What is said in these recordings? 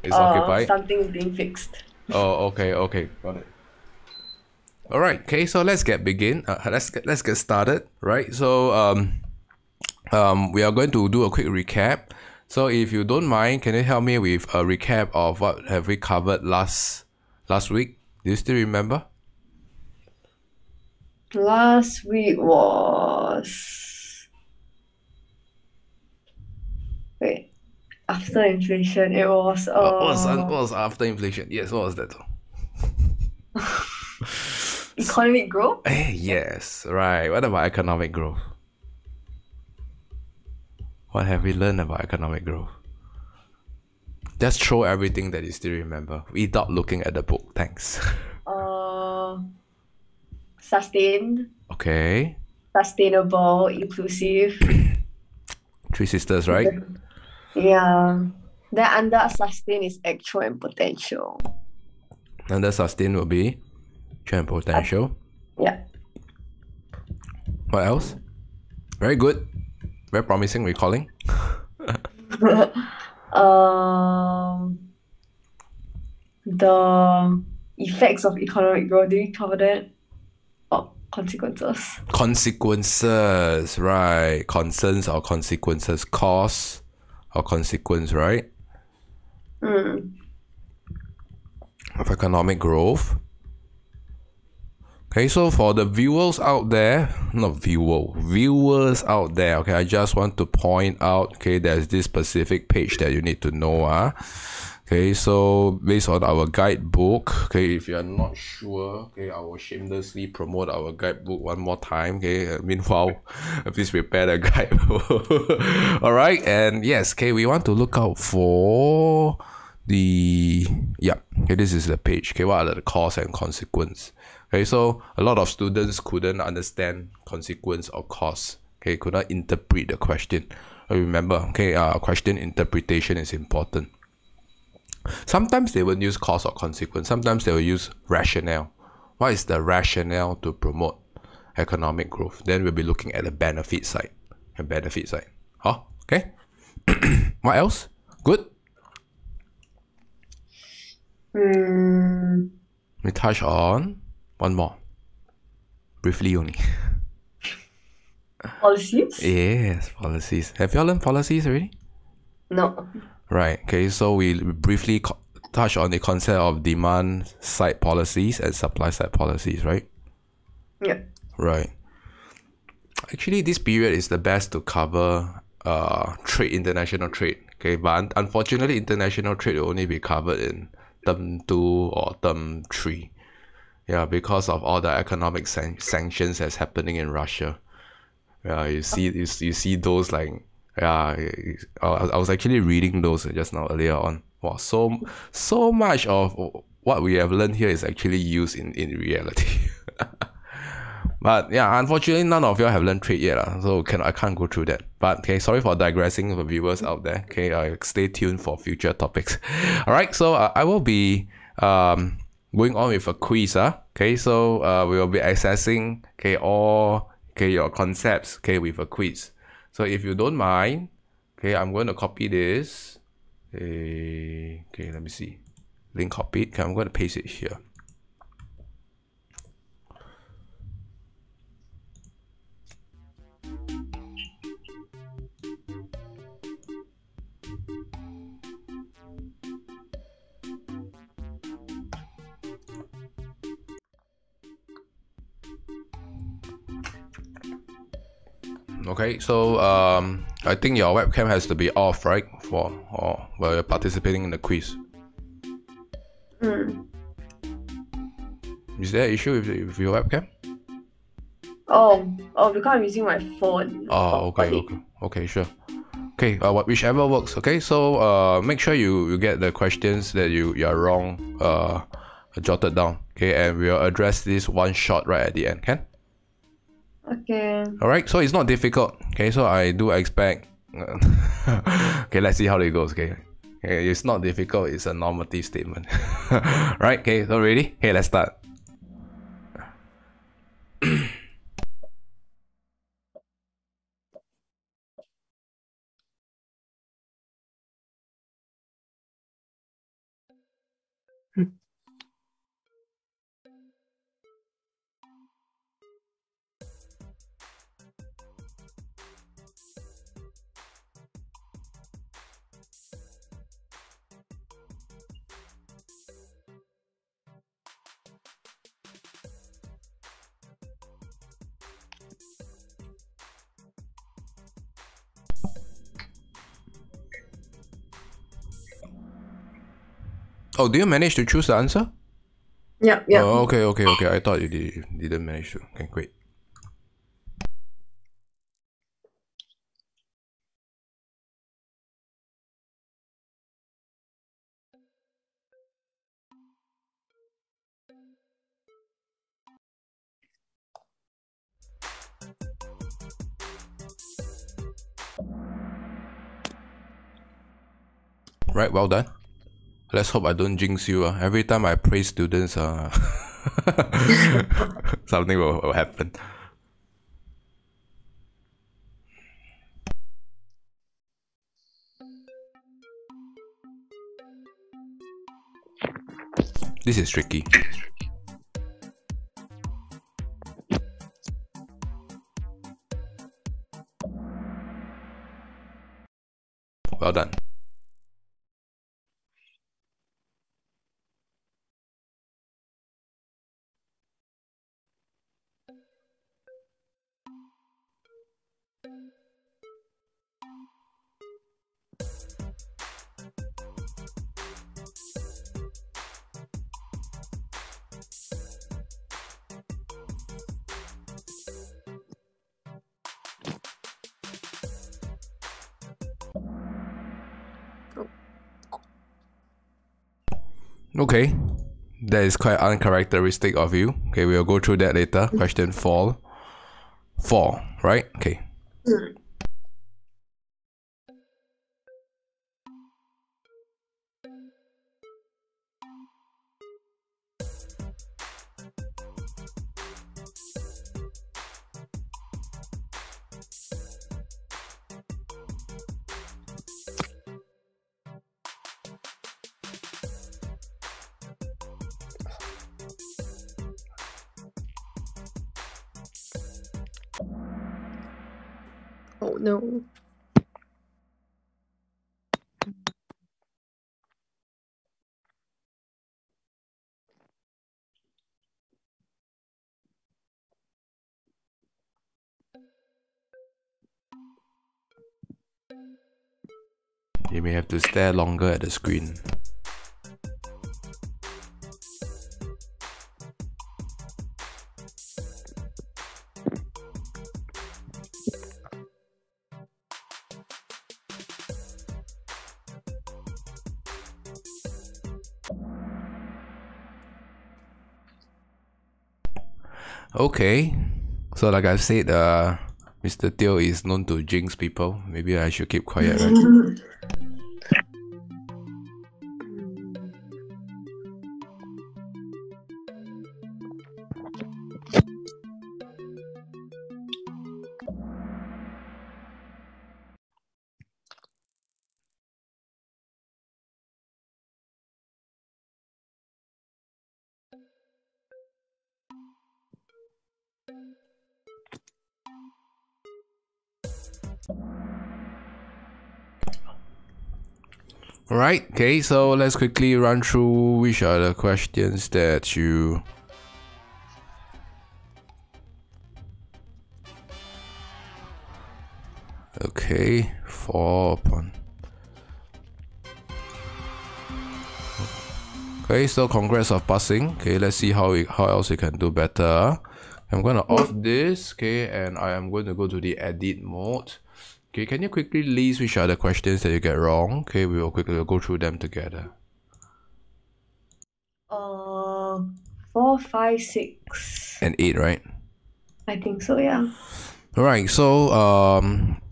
It's occupied. Something is being fixed. Oh, okay, okay, got it. All right, okay, so let's begin. Let's get started, right? So we are going to do a quick recap. So if you don't mind, can you help me with a recap of what have we covered last week? Do you still remember? Last week was wait, after inflation. It was What was after inflation? Yes, what was that? economic growth. Yes, right. What about economic growth? What have we learned about economic growth? Just throw everything that you still remember without looking at the book. Thanks. Uh, Sustained, Okay. sustainable, inclusive. Three sisters, right? Yeah. Then under sustain is actual and potential. Under sustain will be trend Uh, potential. yeah. What else? Very good. Very promising recalling. um, the effects of economic growth. Did we cover that? Oh, consequences. Consequences, right? Concerns or consequences. Cause or consequence, right? Mm. Of economic growth. Okay, so for the viewers out there, not viewers out there, okay, I just want to point out, okay, there's this specific page that you need to know. Okay, so based on our guidebook, okay, if you're not sure, okay, I will shamelessly promote our guidebook one more time. Okay, meanwhile, please prepare the guidebook. All right, and yes, okay, we want to look out for the okay, this is the page. Okay, what are the cause and consequence? Okay, so a lot of students couldn't understand consequence or cause. Okay, could not interpret the question. Remember, okay, question interpretation is important. Sometimes they will use cause or consequence. Sometimes they will use rationale. What is the rationale to promote economic growth? Then we'll be looking at the benefit side. The benefit side. Huh? Okay. What else? Good. Mm. We touch on one more. Briefly only. Policies? Yes, policies. Have you all learned policies already? No. Right. Okay. So we briefly touch on the concept of demand side policies and supply side policies, right? Yeah. Right. Actually, this period is the best to cover trade, international trade. Okay, but unfortunately, international trade will only be covered in term 2 or term 3. Yeah, because of all the economic sanctions that's happening in Russia. Yeah, you see those like yeah. I was actually reading those just now earlier on. Wow, so much of what we have learned here is actually used in reality. But yeah, unfortunately, none of you have learned trade yet, so I can't go through that. But okay, sorry for digressing for viewers out there. Okay, stay tuned for future topics. All right, so I will be going on with a quiz. Okay, so we will be assessing all your concepts with a quiz. So if you don't mind, I'm going to copy this. Let me see. Link copied. Okay, I'm going to paste it here. Okay, so I think your webcam has to be off, right? While you're participating in the quiz. Mm. Is there an issue with your webcam? Because I'm using my phone. Oh, okay, sure. Okay, whichever works. Okay, so make sure you get the questions that you are wrong jotted down. Okay, and we'll address this one shot right at the end. Can? Okay. Alright, so it's not difficult. Okay, so I do expect. Okay, let's see how it goes. Okay, it's not difficult. It's a normative statement. Right. Okay, so ready? Okay, let's start. Oh, do you manage to choose the answer? Yep. Oh, okay. I thought you didn't manage to. Okay, great. Right, well done. Let's hope I don't jinx you. Every time I praise students, something will happen. This is tricky. Well done. Okay, that is quite uncharacteristic of you. Okay, we'll go through that later. Question 4, right? Okay. Oh no. You may have to stare longer at the screen. Okay, so like I said, Mr. Teo is known to jinx people. Maybe I should keep quiet, right? Alright, okay, so let's quickly run through which are the questions that you... Okay, 4 upon... Okay, so congrats of passing. Okay, let's see how else we can do better. I'm gonna off this, okay, and I am going to go to the edit mode. Okay, can you quickly list which are the questions that you get wrong? Okay, we will quickly go through them together. 4, 5, 6. And 8, right? I think so, yeah. Alright, so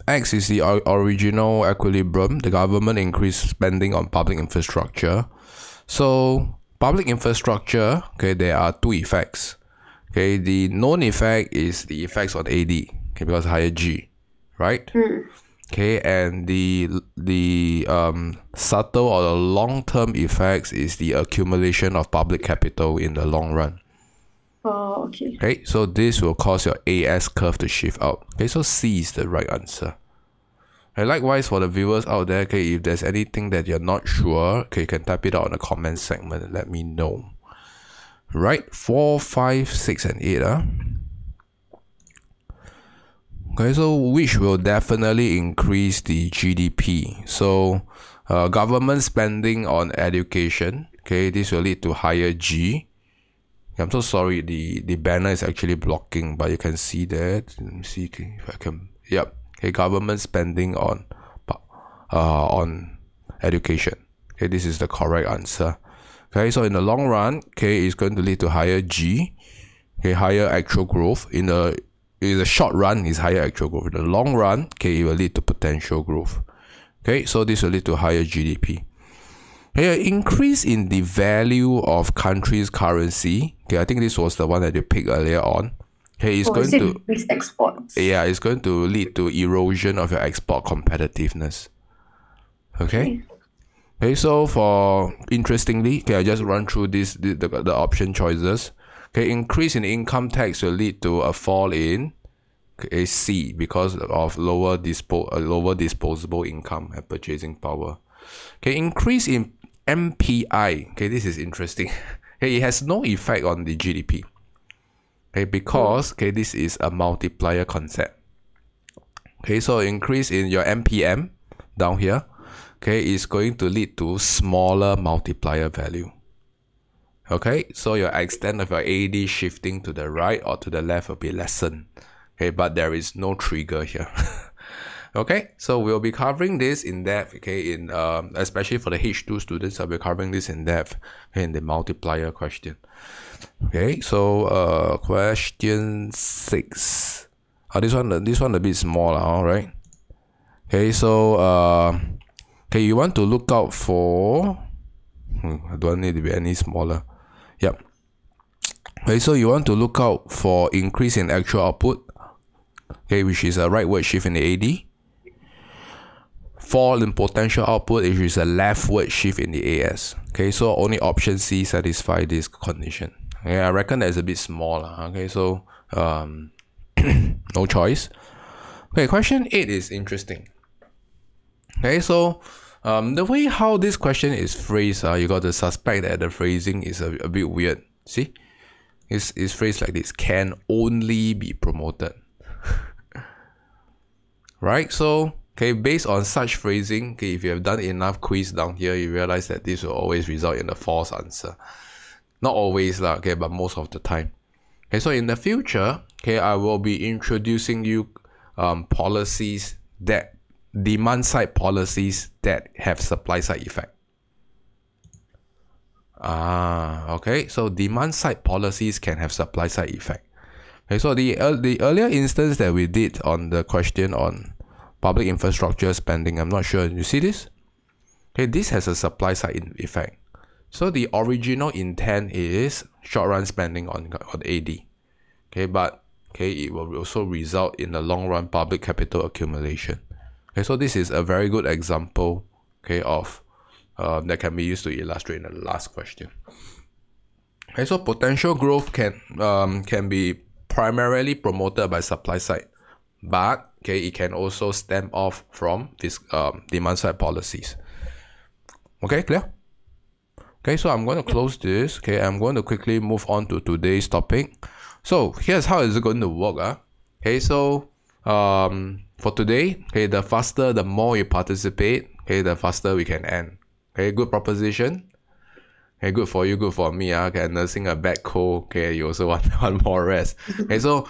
X is the original equilibrium. The government increased spending on public infrastructure. So public infrastructure, okay, there are two effects. Okay, the known effect is the effects on AD, okay, because higher G, right? Okay, and the subtle or the long-term effects is the accumulation of public capital in the long run. Oh, okay. Okay, so this will cause your AS curve to shift out. Okay, so C is the right answer. And likewise for the viewers out there, okay, if there's anything that you're not sure, okay, you can type it out in the comment segment and let me know. Right, 4, 5, 6, and 8. Okay, so which will definitely increase the GDP. So government spending on education, okay, this will lead to higher G. I'm so sorry, the banner is actually blocking, but you can see that. Let me see if I can. Yep. Okay, government spending on education. Okay, this is the correct answer. Okay, so in the long run, okay, it's going to lead to higher G. Okay, higher actual growth. In the short run, is higher actual growth. In the long run, okay, it will lead to potential growth. Okay, so this will lead to higher GDP. Okay, increase in the value of country's currency. Okay, I think this was the one that you picked earlier on. Okay, it's going to increase exports. Yeah, it's going to lead to erosion of your export competitiveness. Okay. Okay, so for interestingly, okay, I just run through the option choices. Okay, increase in income tax will lead to a fall in C because of lower disposable income and purchasing power. Okay, increase in MPI. Okay, this is interesting. Okay, it has no effect on the GDP. Okay, because okay, this is a multiplier concept. Okay, so increase in your MPM down here, okay, is going to lead to smaller multiplier value. Okay, so your extent of your AD shifting to the right or to the left will be lessened. Okay, but there is no trigger here. Okay, so we'll be covering this in depth. Okay, in especially for the H2 students, I'll be covering this in depth in the multiplier question. Okay, so question 6. This one a bit smaller, all right. Okay, so okay, you want to look out for. I don't need to be any smaller. Yep. Okay, so you want to look out for increase in actual output. Okay, which is a rightward shift in the AD. Fall in potential output, which is a leftward shift in the AS. Okay, so only option C satisfy this condition. Okay, I reckon that's a bit smaller. Okay, so no choice. Okay, question 8 is interesting. Okay, so the way how this question is phrased, you got to suspect that the phrasing is a bit weird. See, it's phrased like this: can only be promoted. Right? So okay, based on such phrasing, okay, if you have done enough quiz down here, you realize that this will always result in a false answer. Not always lah, okay, but most of the time. Okay, so in the future, okay, I will be introducing you policies that demand side policies that have supply side effect. Okay, so demand side policies can have supply side effect. Okay, so the earlier instance that we did on the question on public infrastructure spending, I'm not sure, you see this? Okay, this has a supply side effect. So the original intent is short run spending on AD. Okay, but okay, it will also result in the long run public capital accumulation. Okay, so this is a very good example, okay, of that can be used to illustrate in the last question. Okay, so potential growth can be primarily promoted by supply side, but okay, it can also stem off from this demand side policies. Okay, clear? Okay, so I'm going to close this. Okay, I'm going to quickly move on to today's topic. So here's how is it going to work. Okay, so for today, okay, the more you participate, okay, the faster we can end. Okay, good proposition. Okay, good for you, good for me. Okay, nursing a bad cold. Okay, you also want more rest. Okay, so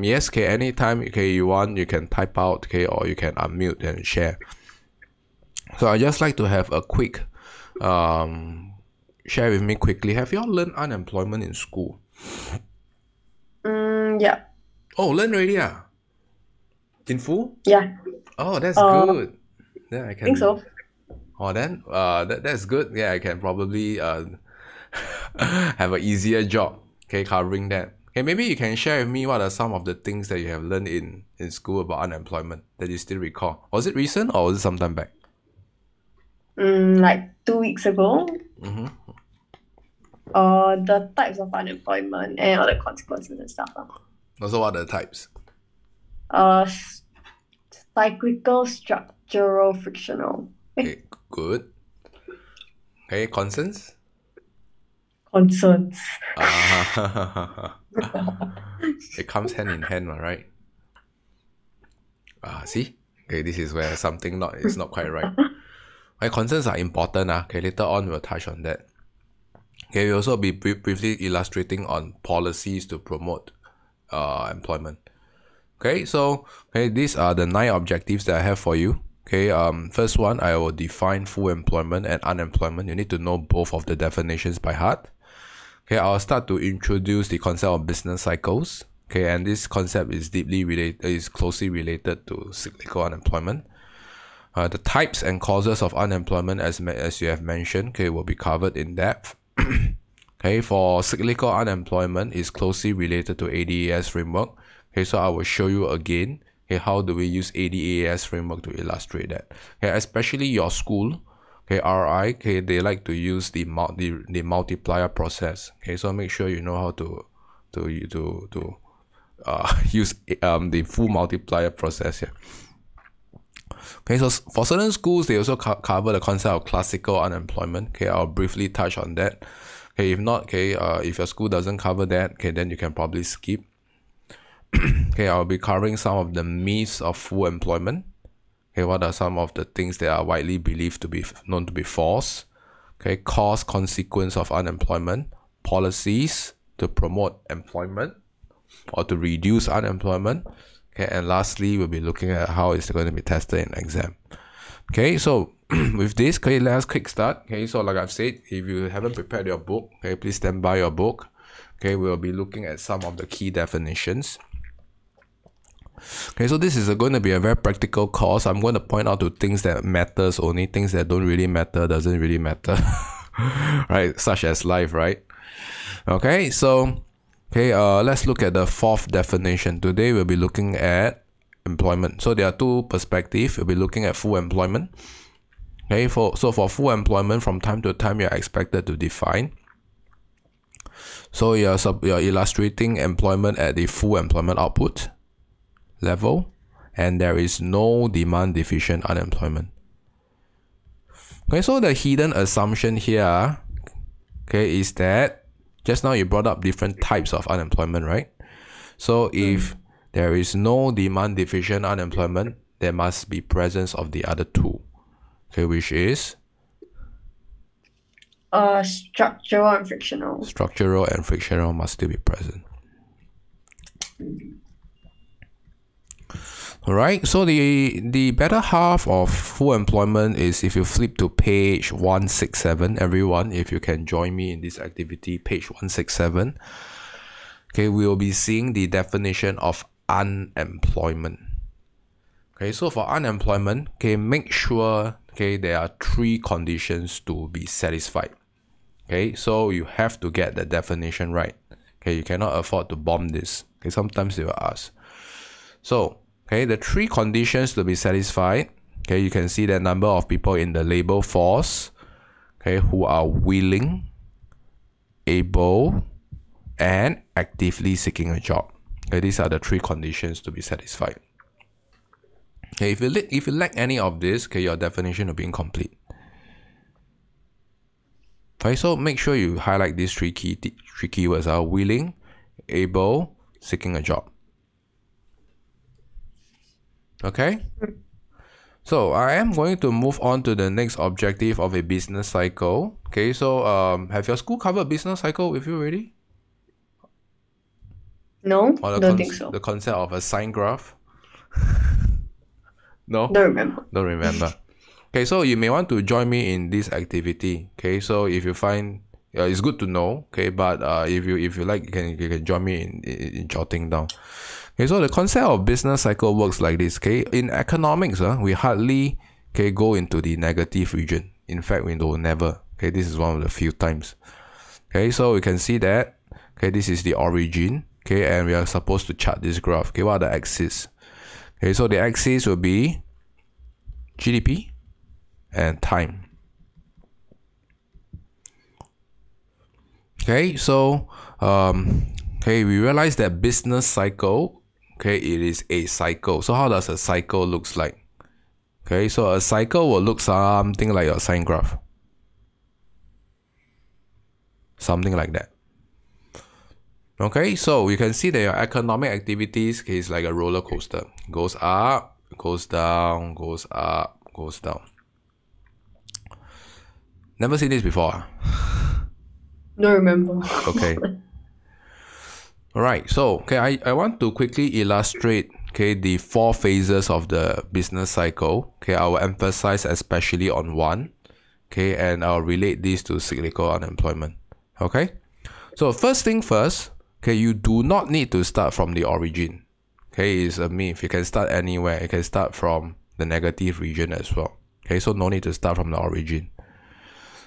yes, okay, anytime okay you want, you can type out, okay, or you can unmute and share. So I just like to have a quick share with me quickly. Have you all learned unemployment in school? Yeah. Oh, learn already in full? Yeah. Oh, that's good. Then I can think so. Oh, then that's good. Yeah, I can probably have an easier job. Okay, covering that. Okay, maybe you can share with me what are some of the things that you have learned in school about unemployment that you still recall. Was it recent or was it some time back? Like 2 weeks ago. Mm-hmm. The types of unemployment and all the consequences and stuff. Also, what are the types? Cyclical, structural, frictional. Okay, good. Okay, concerns? Concerns. It comes hand in hand, right? See? Okay, this is where something is not quite right. My concerns are important. Okay, later on we'll touch on that. Okay, we'll also be briefly illustrating on policies to promote employment. Okay, so these are the 9 objectives that I have for you. Okay, first one, I will define full employment and unemployment. You need to know both of the definitions by heart. Okay, I'll start to introduce the concept of business cycles. Okay, and this concept is closely related to cyclical unemployment. The types and causes of unemployment, as you have mentioned, okay, will be covered in depth. Okay, for cyclical unemployment is closely related to ADAS framework. Okay, so I will show you again, okay, how do we use ADAS framework to illustrate that. Okay, especially your school, okay, RI, okay, they like to use the multiplier process. Okay, so make sure you know how to use the full multiplier process here. Okay, so for certain schools, they also cover the concept of classical unemployment. Okay, I'll briefly touch on that. Okay, if not, okay, if your school doesn't cover that, okay, then you can probably skip. Okay, I'll be covering some of the myths of full employment. Okay, what are some of the things that are widely believed to be known to be false? Okay, cause, consequence of unemployment, policies to promote employment or to reduce unemployment. Okay, and lastly, we'll be looking at how it's going to be tested in exam. Okay, so with this, okay, let's quick start. Okay, so like I've said, if you haven't prepared your book, okay, please stand by your book. Okay, we'll be looking at some of the key definitions. Okay, so this is going to be a very practical course. I'm going to point out to things that matters only. Things that don't really matter doesn't really matter. Right, such as life, right? Okay, so let's look at the 4th definition. Today we'll be looking at employment. So there are 2 perspectives. We'll be looking at full employment. Okay, for full employment, from time to time you're expected to define. So you're illustrating employment at the full employment output level, and there is no demand deficient unemployment. Okay, so the hidden assumption here, okay, is that just now you brought up different types of unemployment, right? So if there is no demand deficient unemployment, there must be presence of the other 2. Okay, which is Structural and frictional. Structural and frictional must still be present. Alright, so the better half of full employment is if you flip to page 167, everyone, if you can join me in this activity, page 167. Okay, we will be seeing the definition of unemployment. Okay, so for unemployment, okay, make sure, okay, there are 3 conditions to be satisfied. Okay, so you have to get the definition right. Okay, you cannot afford to bomb this. Okay, sometimes they will ask. So, okay, the 3 conditions to be satisfied. Okay, you can see the number of people in the labor force, okay, who are willing, able, and actively seeking a job. Okay, these are the 3 conditions to be satisfied. Okay, if you lack any of this, okay, your definition will be incomplete. Okay, so make sure you highlight these 3 keywords are willing, able, seeking a job. Okay, so I am going to move on to the next objective of a business cycle. Okay, so have your school covered business cycle with you already? No, don't think so. The concept of a sine graph? No? Don't remember. Okay, so you may want to join me in this activity. Okay, so if you find it's good to know. Okay, but if you like, you can join me in jotting down. Okay, so the concept of business cycle works like this. Okay, in economics, we hardly go into the negative region. In fact, we don't never. Okay, this is one of the few times. Okay, so we can see that. Okay, this is the origin. Okay, and we are supposed to chart this graph. Okay, what are the axes? Okay, so the axis will be GDP and time. Okay, so okay, we realize that business cycle, okay, it is a cycle. So how does a cycle looks like? Okay, so a cycle will look something like your sine graph. Something like that. Okay, so you can see that your economic activities is like a roller coaster. Goes up, goes down, goes up, goes down. Never seen this before. No, remember. Okay. Alright, so okay, I want to quickly illustrate the 4 phases of the business cycle. Okay, I will emphasize especially on one. Okay, and I'll relate this to cyclical unemployment. Okay, so first thing first, okay, you do not need to start from the origin. Okay, it's a myth. You can start anywhere. You can start from the negative region as well. Okay, so no need to start from the origin.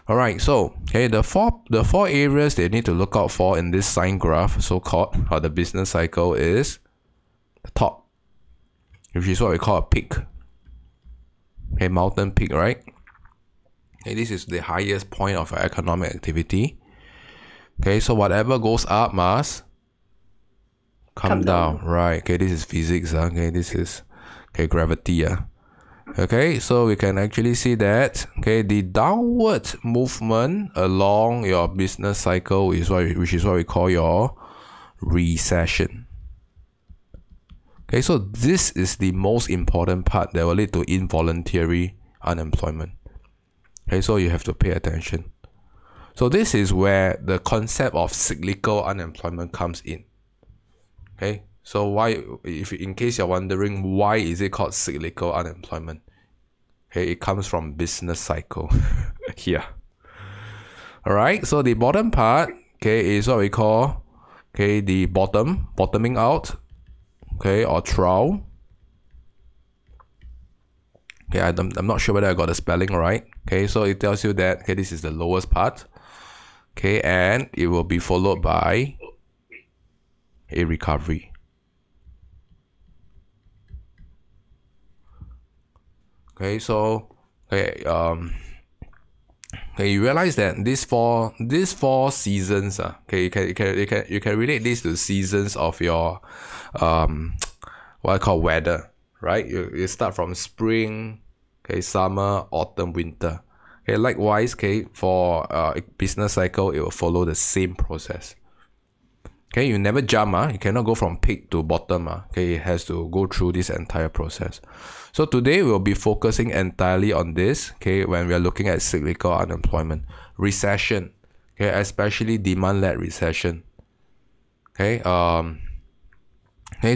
Alright, so okay, the four areas they need to look out for in this sine graph, so-called, or the business cycle, is the top, which is what we call a peak. Okay, mountain peak, right? Okay, this is the highest point of economic activity. Okay, so whatever goes up must come down, right? Okay, this is physics. Okay, this is gravity. Okay, so we can actually see that the downward movement along your business cycle is which is what we call your recession. Okay, so this is the most important part that will lead to involuntary unemployment. Okay, so you have to pay attention. So this is where the concept of cyclical unemployment comes in. Okay, so why, if in case you're wondering why is it called cyclical unemployment, okay, it comes from business cycle here. Alright, so the bottom part, is what we call the bottoming out, or trough. Okay, I'm not sure whether I got the spelling right. Okay, so it tells you that this is the lowest part. Okay, and it will be followed by a recovery. Okay, so you realize that these four seasons, you can relate this to seasons of your what I call weather, right? You start from spring, summer, autumn, winter. Okay, likewise, for a business cycle, it will follow the same process. Okay, you never jump, you cannot go from peak to bottom. Okay, it has to go through this entire process. So today we'll be focusing entirely on this, when we are looking at cyclical unemployment, recession, especially demand-led recession. Okay,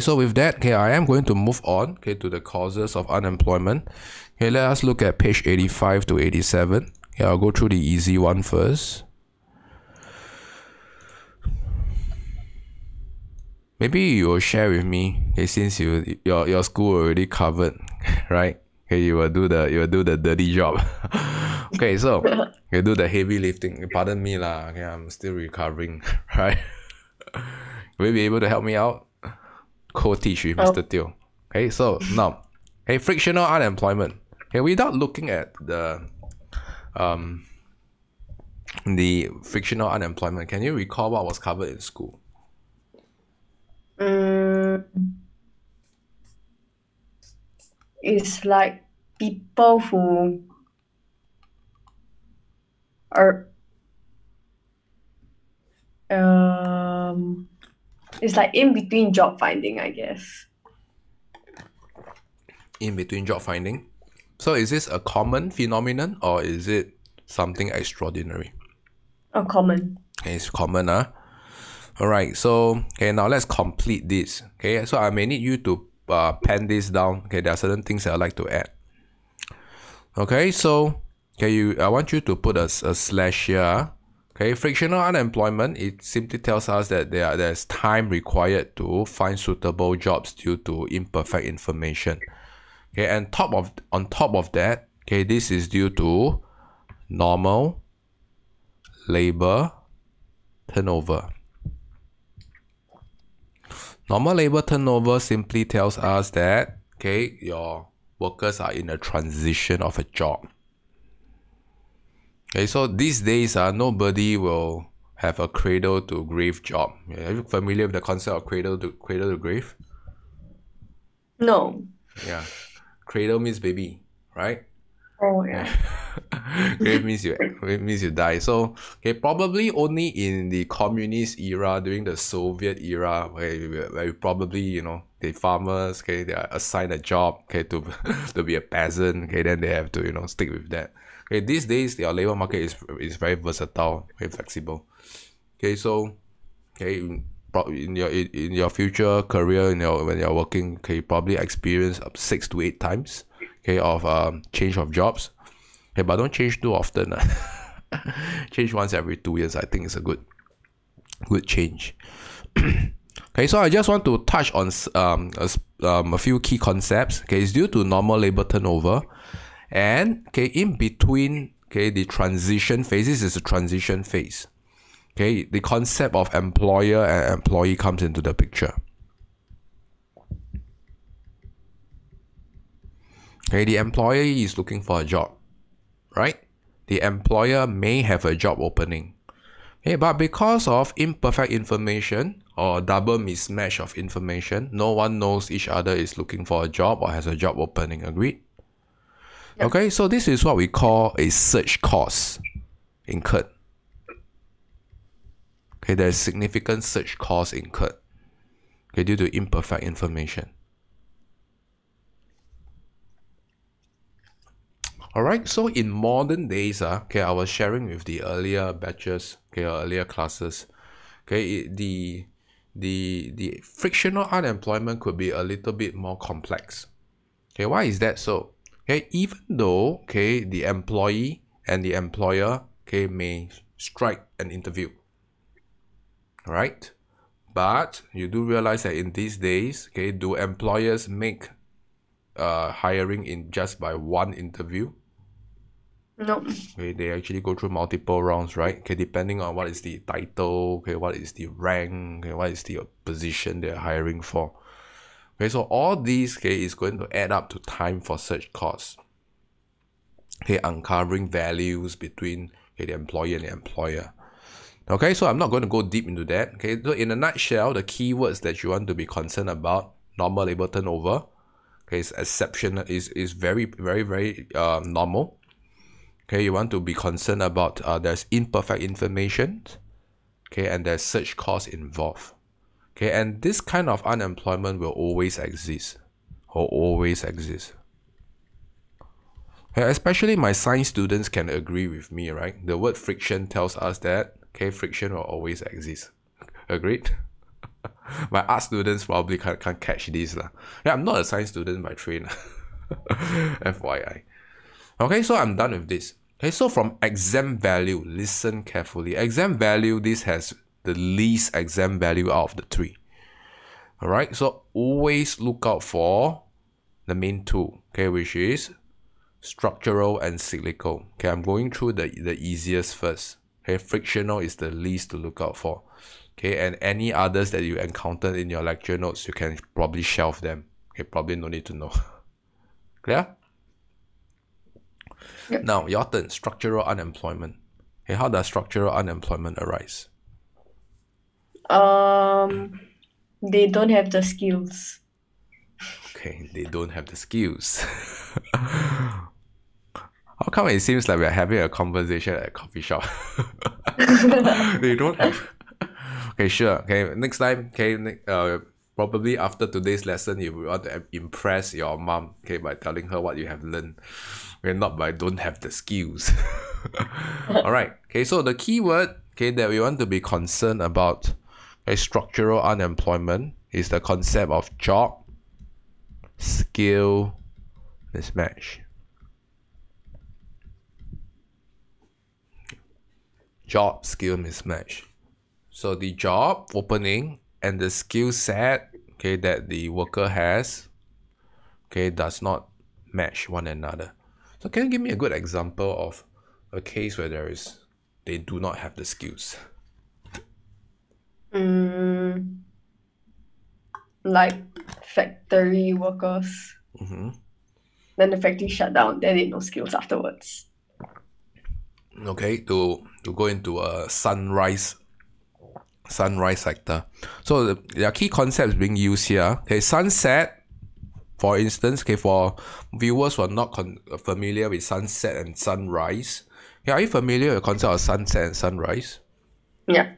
so with that, I am going to move on, to the causes of unemployment. Okay, let us look at page 85 to 87. Okay, I'll go through the easy one first. Maybe you will share with me, since your school already covered, right? Okay, you will do the dirty job. Okay, so you do the heavy lifting. Pardon me lah. Okay, I'm still recovering, right? Will you be able to help me out? Co-teach with Mr. Teo. Okay, so now, frictional unemployment. Okay, without looking at the frictional unemployment, can you recall what was covered in school? It's like people who are it's like in between job finding, I guess. In between job finding? So is this a common phenomenon or is it something extraordinary? Common. Okay, it's common, Alright, so now let's complete this. Okay, so I may need you to pen this down. Okay, there are certain things that I'd like to add. Okay, so I want you to put a slash here. Okay, frictional unemployment, it simply tells us that there's time required to find suitable jobs due to imperfect information. Okay, and on top of that, this is due to normal labor turnover. Normal labor turnover simply tells us that, okay, your workers are in a transition of a job. Okay, so these days, nobody will have a cradle to grave job. Are you familiar with the concept of cradle to grave? No. Yeah, cradle means baby, right? Oh, yeah. Grave means you die. So okay, probably only in the communist era, during the Soviet era, where probably the farmers, okay, they are assigned a job, okay, to to be a peasant, okay, then they have to stick with that. Okay, these days your labor market is very versatile, very flexible. Okay, so okay, in your future career, when you're working, okay, you probably experience up 6 to 8 times, okay, of change of jobs. Okay, but don't change too often. Change once every 2 years. I think it's a good change. Okay, so I just want to touch on a few key concepts. Okay, it's due to normal labor turnover, and okay, in between, okay, the transition phase. This is a transition phase. Okay, the concept of employer and employee comes into the picture. Okay, the employee is looking for a job, right? The employer may have a job opening. Okay, but because of imperfect information or double mismatch of information, no one knows each other is looking for a job or has a job opening. Agreed? Yep. Okay, so this is what we call a search cost incurred. Okay, there's significant search cost incurred, okay, due to imperfect information. Alright, so in modern days, okay, I was sharing with the earlier batches, okay, or earlier classes, okay, the frictional unemployment could be a little bit more complex. Okay, why is that so? Okay, even though, okay, the employee and the employer, okay, may strike an interview, right? But you do realize that in these days, okay, do employers make hiring in just by one interview? Nope. Okay, they actually go through multiple rounds, right? Okay, depending on what is the title, okay, what is the rank, okay, what is the position they're hiring for. Okay, so all these, okay, is going to add up to time for search costs. Okay, uncovering values between, okay, the employee and the employer. Okay, so I'm not going to go deep into that. Okay, so in a nutshell, the keywords that you want to be concerned about: normal labor turnover. Okay, it's exceptional, is very, very, very normal. Okay, you want to be concerned about there's imperfect information. Okay, and there's search costs involved. Okay, and this kind of unemployment will always exist. Okay, especially my science students can agree with me, right? The word friction tells us that, okay, friction will always exist. Agreed? My art students probably can't catch this. Yeah, I'm not a science student by trade. FYI. Okay, so I'm done with this. Okay, so from exam value, listen carefully. Exam value, this has the least exam value out of the three. Alright, so always look out for the main two, okay, which is structural and cyclical. Okay, I'm going through the easiest first. Okay, frictional is the least to look out for. Okay, and any others that you encountered in your lecture notes, you can probably shelve them. Okay, probably no need to know. Clear? Yep. Now, your turn. Structural unemployment. Okay, how does structural unemployment arise? They don't have the skills. Okay, they don't have the skills. How come it seems like we're having a conversation at a coffee shop? They don't have. Okay, sure. Okay, next time, okay, probably after today's lesson, you will want to impress your mom, okay, by telling her what you have learned. Okay, not by don't have the skills. Alright, okay, so the keyword, okay, that we want to be concerned about, okay, structural unemployment, is the concept of job skill mismatch. Job skill mismatch. So the job opening and the skill set, okay, that the worker has, okay, does not match one another. So can you give me a good example of a case where they do not have the skills? like factory workers. Then the factory shut down, then they no skills afterwards. Okay, to go into a sunrise sector. So there are key concepts being used here. Okay, sunset, for instance, okay, for viewers who are not familiar with sunset and sunrise, okay, are you familiar with the concept of sunset and sunrise? Yeah.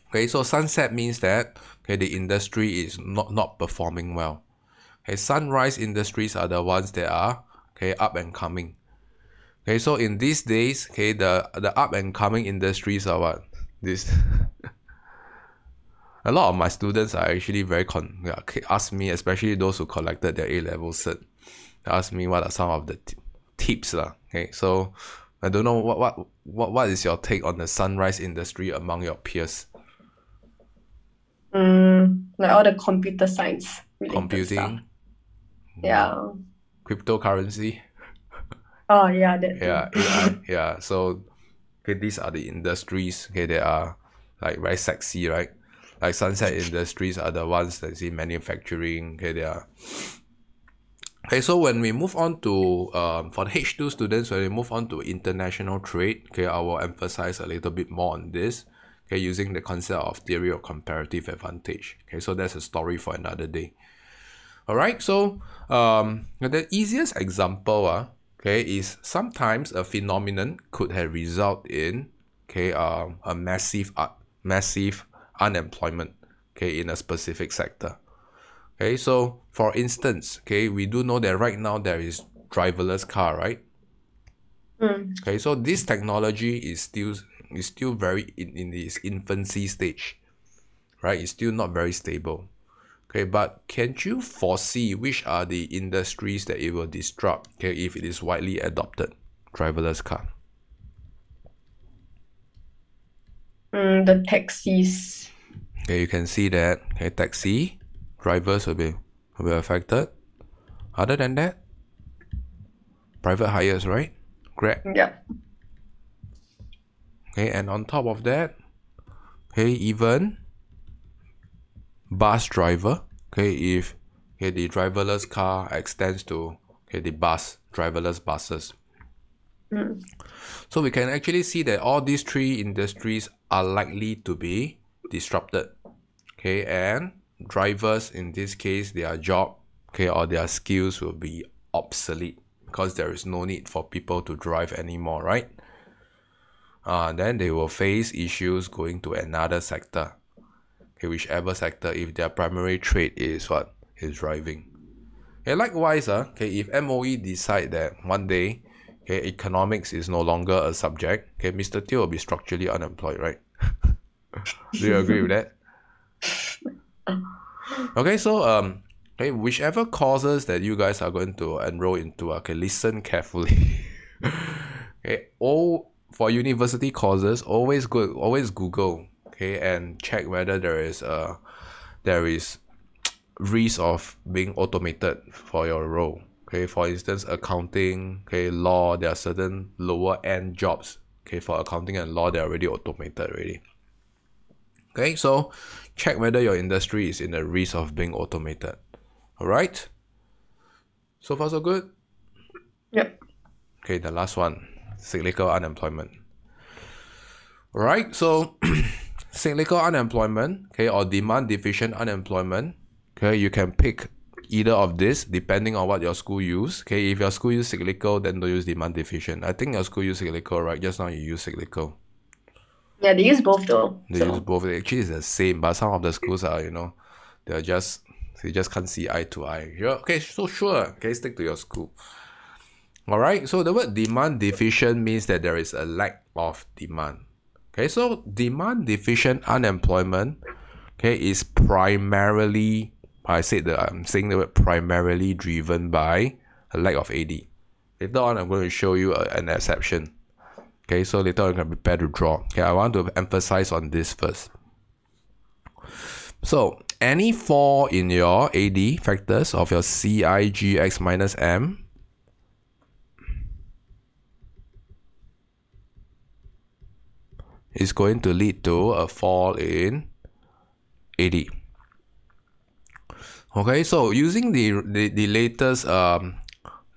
Okay, so sunset means that okay, the industry is not performing well. Okay, sunrise industries are the ones that are okay up and coming. Okay, so in these days, okay, the up and coming industries are what? This a lot of my students are actually very ask me, especially those who collected their A-level cert. They ask me what are some of the tips lah. Okay, so I don't know what is your take on the sunrise industry among your peers? Like all the computer science related stuff. Computing, Yeah. cryptocurrency, Oh yeah, that too. yeah, AI, yeah. So okay, these are the industries okay that are like very sexy, right? Like sunset industries are the ones that see manufacturing. Okay, they are. Okay, so when we move on to for the H2 students, when we move on to international trade, okay, I will emphasize a little bit more on this. Okay, using the concept of theory of comparative advantage. Okay, so that's a story for another day. All right, so the easiest example, okay, is sometimes a phenomenon could have result in okay a massive unemployment okay in a specific sector. Okay, so for instance, okay, we do know that right now there is driverless car, right? Okay, so this technology is still very in its infancy stage, right? It's still not very stable. Okay, but can you foresee which are the industries that it will disrupt, okay, if it is widely adopted, driverless car? The taxis. Okay, you can see that okay, taxi drivers will be affected. Other than that, private hires, right? Grab. Yeah. Okay, and on top of that, okay, even bus driver. Okay, if okay, the driverless car extends to okay, the driverless buses. So we can actually see that all these three industries are likely to be disrupted. Okay, and drivers in this case, their job, okay, or their skills will be obsolete because there is no need for people to drive anymore, right? Then they will face issues going to another sector. Okay, whichever sector, if their primary trade is what is driving. Okay, likewise, okay, if MOE decide that one day, okay, economics is no longer a subject, okay, Mr. Teo will be structurally unemployed, right? Do you agree with that? Okay, so okay, whichever courses that you guys are going to enroll into, okay, listen carefully. Okay, for university courses, always Google, okay, and check whether there is risk of being automated for your role. Okay, for instance, accounting, okay, law, there are certain lower end jobs. Okay, for accounting and law, they're already automated already. Okay, so check whether your industry is in the risk of being automated. All right. So far, so good. Yep. Okay, the last one, cyclical unemployment. All right, so cyclical unemployment, okay, or demand deficient unemployment. Okay, you can pick either of this depending on what your school use. Okay, if your school use cyclical, then don't use demand deficient. I think your school use cyclical, right? Just now you use cyclical. Yeah, they use both though. They use both. Actually, it's the same, but some of the schools are, they just can't see eye to eye. Yeah, okay, so sure. Okay, stick to your school. All right. So the word demand deficient means that there is a lack of demand. Okay, so demand deficient unemployment, okay, is primarily, I'm saying the word primarily driven by a lack of AD. Later on, I'm going to show you an exception. Okay, so later on, I'm going to prepare to draw. Okay, I want to emphasize on this first. So, any fall in your AD factors of your CIGX minus M is going to lead to a fall in AD. Okay, so using the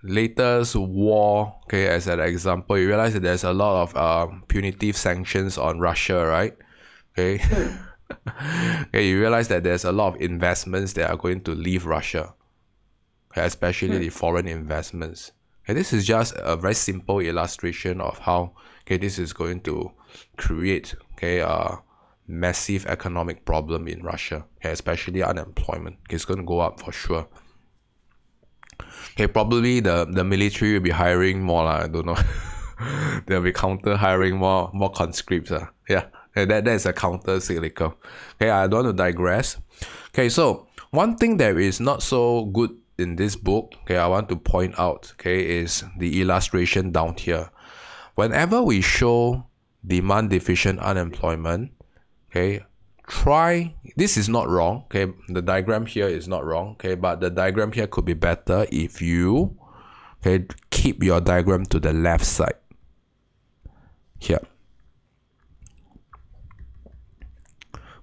latest war, okay, as an example, you realize that there's a lot of punitive sanctions on Russia, right? Okay. Okay, you realize that there's a lot of investments that are going to leave Russia, okay, especially the foreign investments. Okay, this is just a very simple illustration of how, okay, this is going to create, okay, a massive economic problem in Russia, okay, especially unemployment. Okay, it's going to go up for sure. Okay, probably the military will be hiring more, I don't know. They'll be counter hiring more conscripts. Yeah, that's a counter cyclical. Okay, I don't want to digress. Okay, so one thing that is not so good in this book, okay, I want to point out, okay, is the illustration down here. Whenever we show demand deficient unemployment, okay, this is not wrong, okay, the diagram here is not wrong, okay, but the diagram here could be better if you, okay, keep your diagram to the left side here.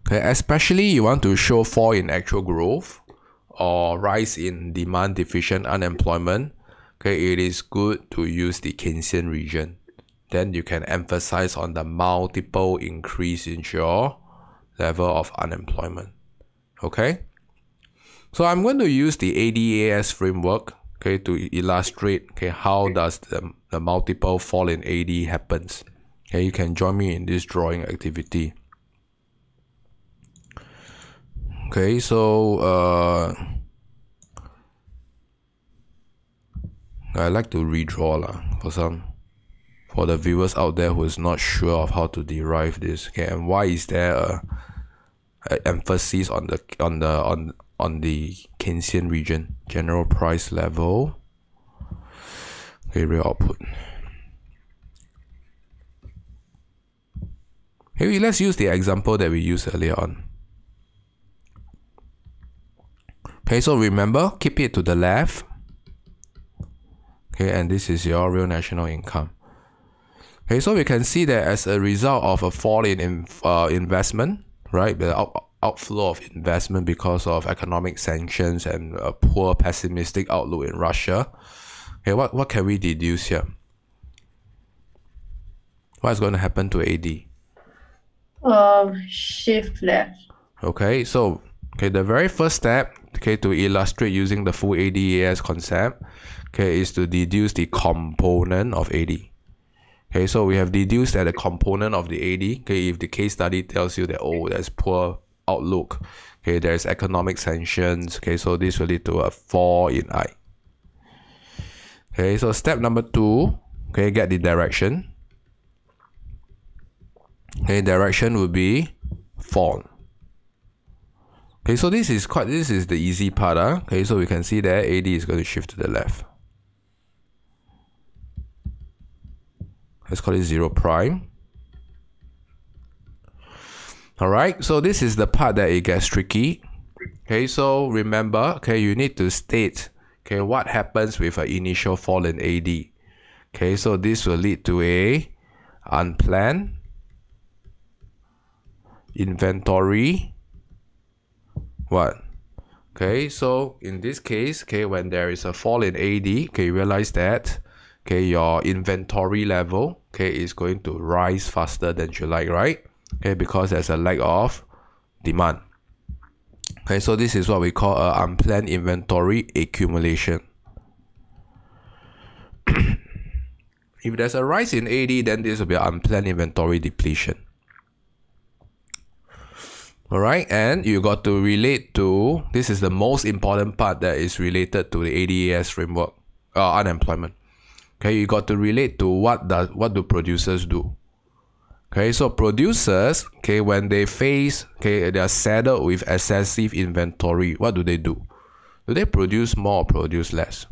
Okay, especially you want to show fall in actual growth or rise in demand deficient unemployment, okay, it is good to use the Keynesian region. Then you can emphasize on the multiple increase in your level of unemployment. Okay, so I'm going to use the ADAS framework, okay, to illustrate, okay, how does the multiple fall in AD happens. Okay, you can join me in this drawing activity. Okay, so I like to redraw for the viewers out there who is not sure of how to derive this. Okay, and why is there a emphasis on the Keynesian region? General price level, okay, real output. Okay, let's use the example that we used earlier on. Okay, so remember, keep it to the left. Okay, and this is your real national income. Okay, so we can see that as a result of a fall in investment, right, the outflow of investment because of economic sanctions and a poor pessimistic outlook in Russia. Okay, what can we deduce here? What is going to happen to AD? Shift left. Okay, so okay, the very first step, okay, to illustrate using the full ADAS concept, okay, is to deduce the component of AD. Okay, so we have deduced that the component of the AD, okay, if the case study tells you that, oh, there's poor outlook, okay, there's economic sanctions, okay, so this will lead to a fall in I. Okay, so step number 2, okay, get the direction. Okay, direction will be fall. Okay, so this is the easy part. Okay, so we can see that AD is going to shift to the left. Let's call it 0 prime. Alright, so this is the part that it gets tricky. Okay, so remember, okay, you need to state, okay, what happens with an initial fall in AD. Okay, so this will lead to a unplanned inventory. What? Okay, so in this case, okay, when there is a fall in AD, okay, you realize that, okay, your inventory level, okay, is going to rise faster than you like, right? Okay, because there's a lack of demand. Okay, so this is what we call an unplanned inventory accumulation. If there's a rise in AD, then this will be an unplanned inventory depletion. Alright, and you got to relate to, this is the most important part that is related to the ADAS framework, unemployment. Okay, you got to relate to what do producers do. Okay, so producers, okay, when they face, okay, they are saddled with excessive inventory, what do? Do they produce more or produce less?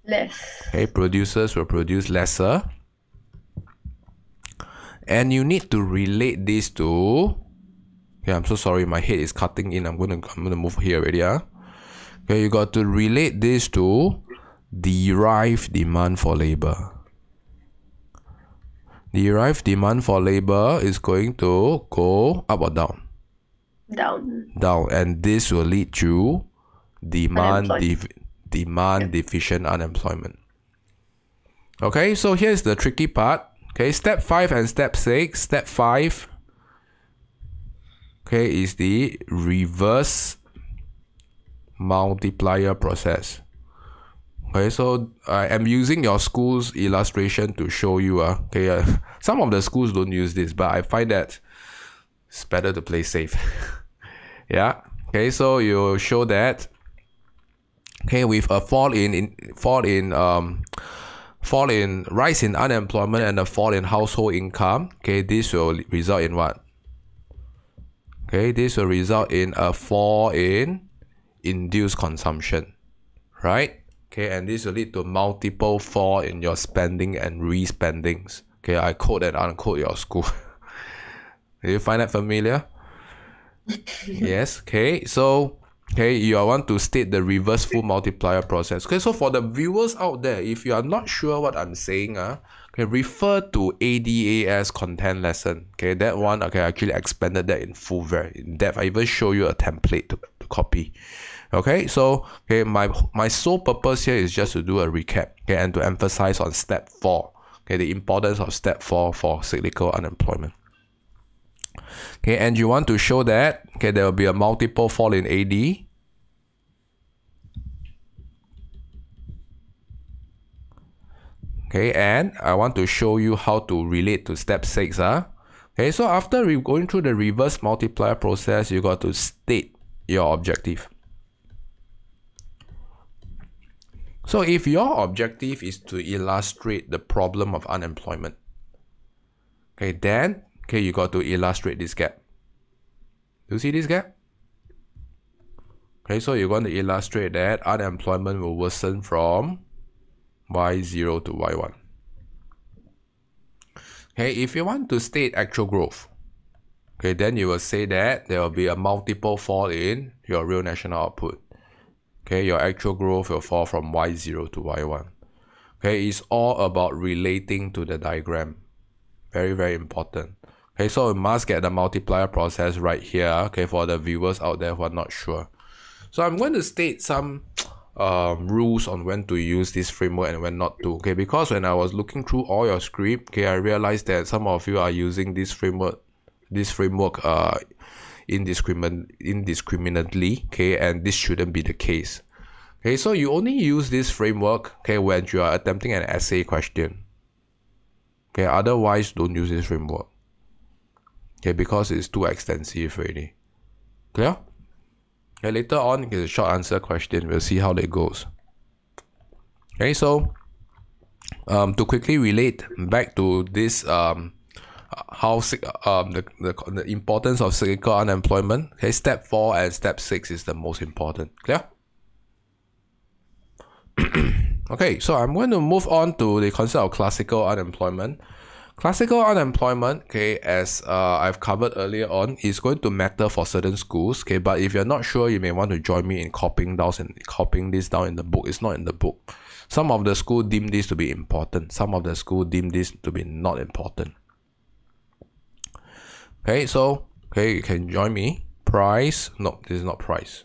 Less. Okay, producers will produce lesser. And you need to relate this to, okay, I'm so sorry, my head is cutting in. I'm gonna move here already. Okay, you got to relate this to derived demand for labor. Derived demand for labor is going to go up or down? Down. Down, and this will lead to demand Yep. deficient unemployment. Okay, so here's the tricky part. Okay, step 5 and step 6. Step 5, okay, is the reverse multiplier process. Okay, so I am using your school's illustration to show you. Some of the schools don't use this, but I find that it's better to play safe. Yeah. Okay, so you show that. Okay, with a rise in unemployment and a fall in household income. Okay, this will result in what? Okay, this will result in a fall in induced consumption, right? Okay, and this will lead to multiple fall in your spending and re-spendings. Okay, I quote and unquote your school. Do you find that familiar? Yes. Okay, so you want to state the reversible multiplier process. Okay, so for the viewers out there, if you are not sure what I'm saying, okay, refer to ADAS content lesson. Okay, that one, okay, I actually expanded that in full, very in depth. I even show you a template to copy. Okay, so okay, my sole purpose here is just to do a recap, okay, and to emphasize on step 4, okay, the importance of step 4 for cyclical unemployment. Okay, and you want to show that, okay, there will be a multiple fall in AD. Okay, and I want to show you how to relate to step 6. Okay, so after going through the reverse multiplier process, you got to state your objective. So if your objective is to illustrate the problem of unemployment, okay, then okay, you got to illustrate this gap. Do you see this gap? Okay, so you're going to illustrate that unemployment will worsen from Y0 to Y1. Okay, if you want to state actual growth, okay, then you will say that there will be a multiple fall in your real national output. Okay, your actual growth will fall from Y0 to Y1. Okay, it's all about relating to the diagram. Very, very important. Okay, so we must get the multiplier process right here, okay, for the viewers out there who are not sure. So I'm going to state some rules on when to use this framework and when not to. Okay, because when I was looking through all your script, okay, I realized that some of you are using this framework indiscriminately, okay, and this shouldn't be the case. Okay, so you only use this framework, okay, when you are attempting an essay question. Okay, otherwise don't use this framework. Okay, because it's too extensive already. Clear? Okay, later on, it's a short answer question. We'll see how that goes. Okay, so to quickly relate back to this how the importance of cyclical unemployment. Okay, step 4 and step 6 is the most important. Clear? Okay, so I'm going to move on to the concept of classical unemployment. Classical unemployment, okay, as I've covered earlier on, is going to matter for certain schools, okay, but if you're not sure, you may want to join me in copying this down in the book. It's not in the book. Some of the schools deem this to be important. Some of the schools deem this to be not important. Okay, so, okay, you can join me. Price, no, this is not price.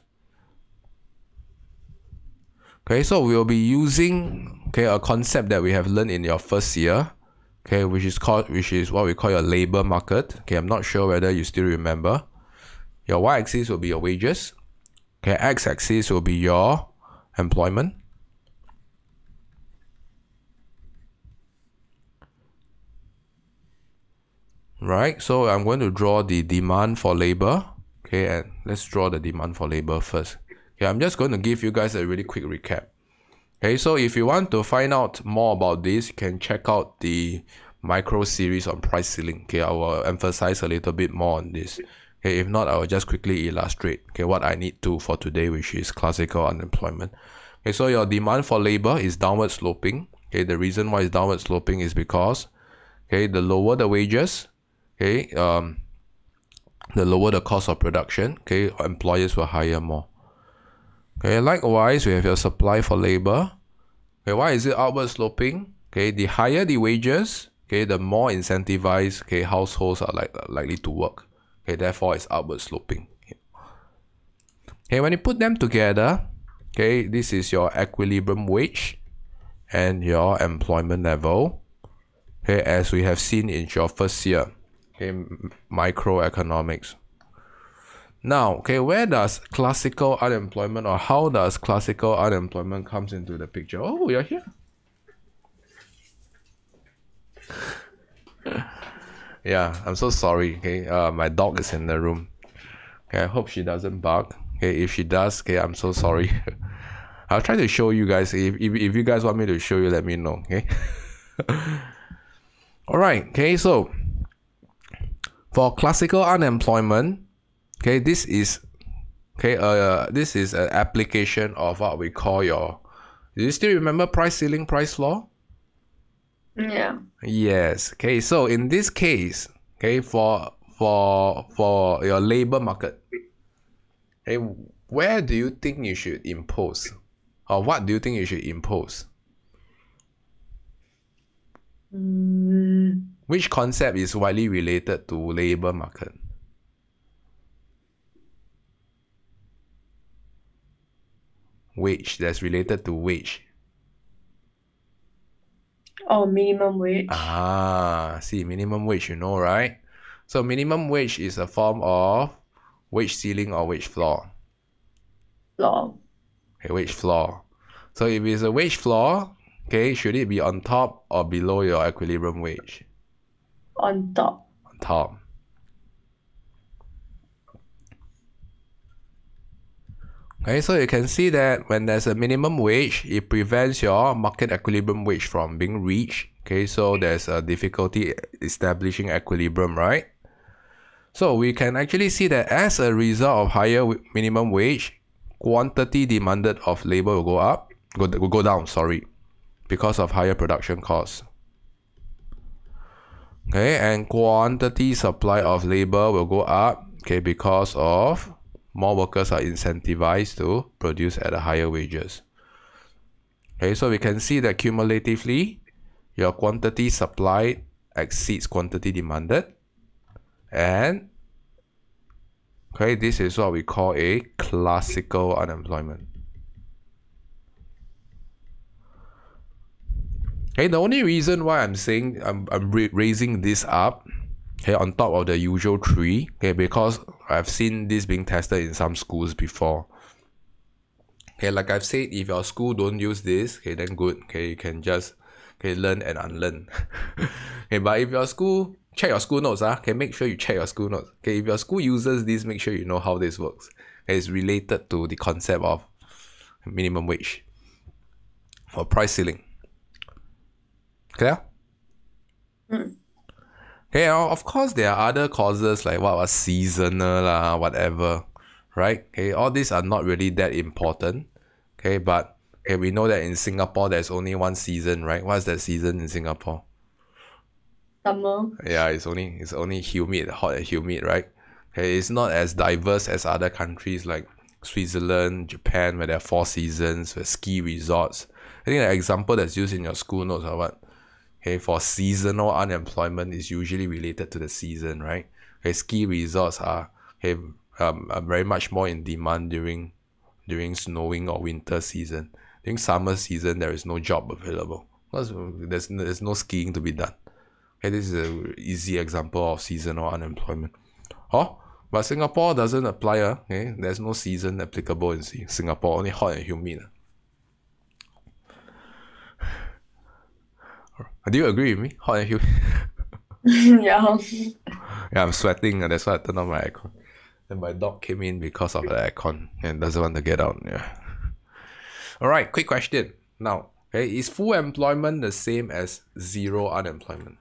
Okay, so we'll be using, okay, a concept that we have learned in your first year, okay, which is what we call your labor market. Okay, I'm not sure whether you still remember. Your y-axis will be your wages. Okay, x-axis will be your employment. Right, so I'm going to draw the demand for labor. Okay, and let's draw the demand for labor first. Okay, I'm just going to give you guys a really quick recap. Okay, so if you want to find out more about this, you can check out the micro series on price ceiling. Okay, I will emphasize a little bit more on this. Okay, if not, I will just quickly illustrate, okay, what I need to for today, which is classical unemployment. Okay, so your demand for labor is downward sloping. Okay, the reason why it's downward sloping is because, okay, the lower the wages, okay, the lower the cost of production, okay, employers will hire more. Okay, likewise, we have your supply for labor. Okay, why is it outward sloping? Okay, the higher the wages, okay, the more incentivized, okay, households are likely to work. Okay, therefore it's outward sloping. Okay, when you put them together, okay, this is your equilibrium wage and your employment level. Okay, as we have seen in your first year, okay, microeconomics. Now, okay, where does classical unemployment, or how does classical unemployment comes into the picture? Oh, you're here. Yeah, I'm so sorry. Okay, my dog is in the room. Okay, I hope she doesn't bark. Okay, if she does, okay, I'm so sorry. I'll try to show you guys. If you guys want me to show you, let me know. Okay. All right. Okay, so for classical unemployment, okay, this is an application of what we call your. Do you still remember price ceiling, price floor? Yeah. Yes. Okay. So in this case, okay, for your labor market, okay, where do you think you should impose, or what do you think you should impose? Which concept is widely related to labor market? Wage, that's related to wage. Oh, minimum wage. See, minimum wage, you know, right? So minimum wage is a form of wage ceiling or wage floor. Floor. Okay, wage floor. So if it's a wage floor, okay, should it be on top or below your equilibrium wage? On top. On top. Okay, so you can see that when there's a minimum wage, it prevents your market equilibrium wage from being reached. Okay, so there's a difficulty establishing equilibrium, right? So we can actually see that as a result of higher minimum wage, quantity demanded of labor will go down, sorry, because of higher production costs. Okay, and quantity supply of labor will go up, okay, because of more workers are incentivized to produce at a higher wages. Okay, so we can see that cumulatively, your quantity supplied exceeds quantity demanded. And, okay, this is what we call a classical unemployment. Okay, the only reason why I'm saying I'm raising this up, okay, on top of the usual three, okay, because I've seen this being tested in some schools before. Okay, like I've said, if your school don't use this, okay, then good. Okay, you can just learn and unlearn. Okay, but if your school, check your school notes, okay, make sure you check your school notes. Okay, if your school uses this, make sure you know how this works. Okay, it's related to the concept of minimum wage or price ceiling. Clear? Okay, of course there are other causes like what was seasonal whatever, right? Okay, all these are not really that important. Okay, but okay, we know that in Singapore there's only one season, right? What's that season in Singapore? Summer. Yeah, it's only humid, hot and humid, right? Okay, it's not as diverse as other countries like Switzerland, Japan, where there are 4 seasons, with ski resorts. I think the example that's used in your school notes are what? Okay, for seasonal unemployment is usually related to the season, right? Okay, ski resorts are very much more in demand during snowing or winter season. During summer season, there is no job available because there's no skiing to be done. Okay, this is an easy example of seasonal unemployment. Oh, but Singapore doesn't apply. Okay, there's no season applicable in Singapore, only hot and humid. Do you agree with me? Hot and humid. Yeah. Yeah, I'm sweating. That's why I turned on my aircon. And my dog came in because of the aircon and doesn't want to get out. Yeah. All right, quick question. Now, okay, is full employment the same as zero unemployment?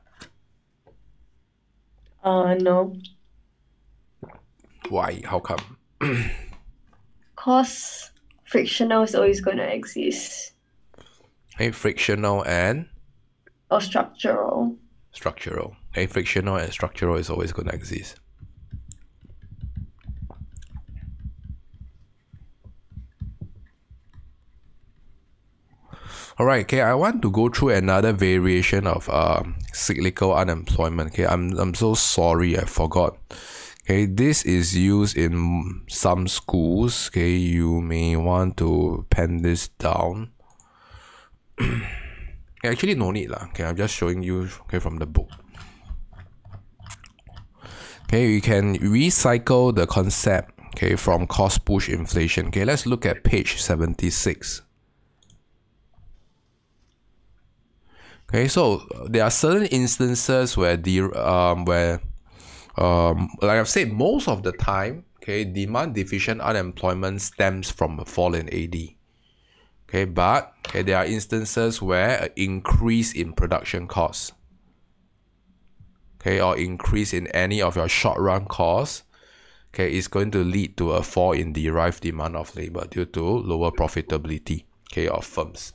No. Why? How come? Cause frictional is always gonna exist. Okay, frictional and Or structural. structural. Okay, frictional and structural is always going to exist. Alright, okay, I want to go through another variation of cyclical unemployment. Okay, I'm so sorry, I forgot. Okay, this is used in some schools. Okay, you may want to pen this down. Actually, no need lah. Okay, I'm just showing you from the book. Okay, you can recycle the concept from cost push inflation. Okay, let's look at page 76. Okay, so there are certain instances where like I've said, most of the time, demand deficient unemployment stems from a fall in AD. But there are instances where an increase in production costs, or increase in any of your short-run costs, is going to lead to a fall in derived demand of labor due to lower profitability, of firms.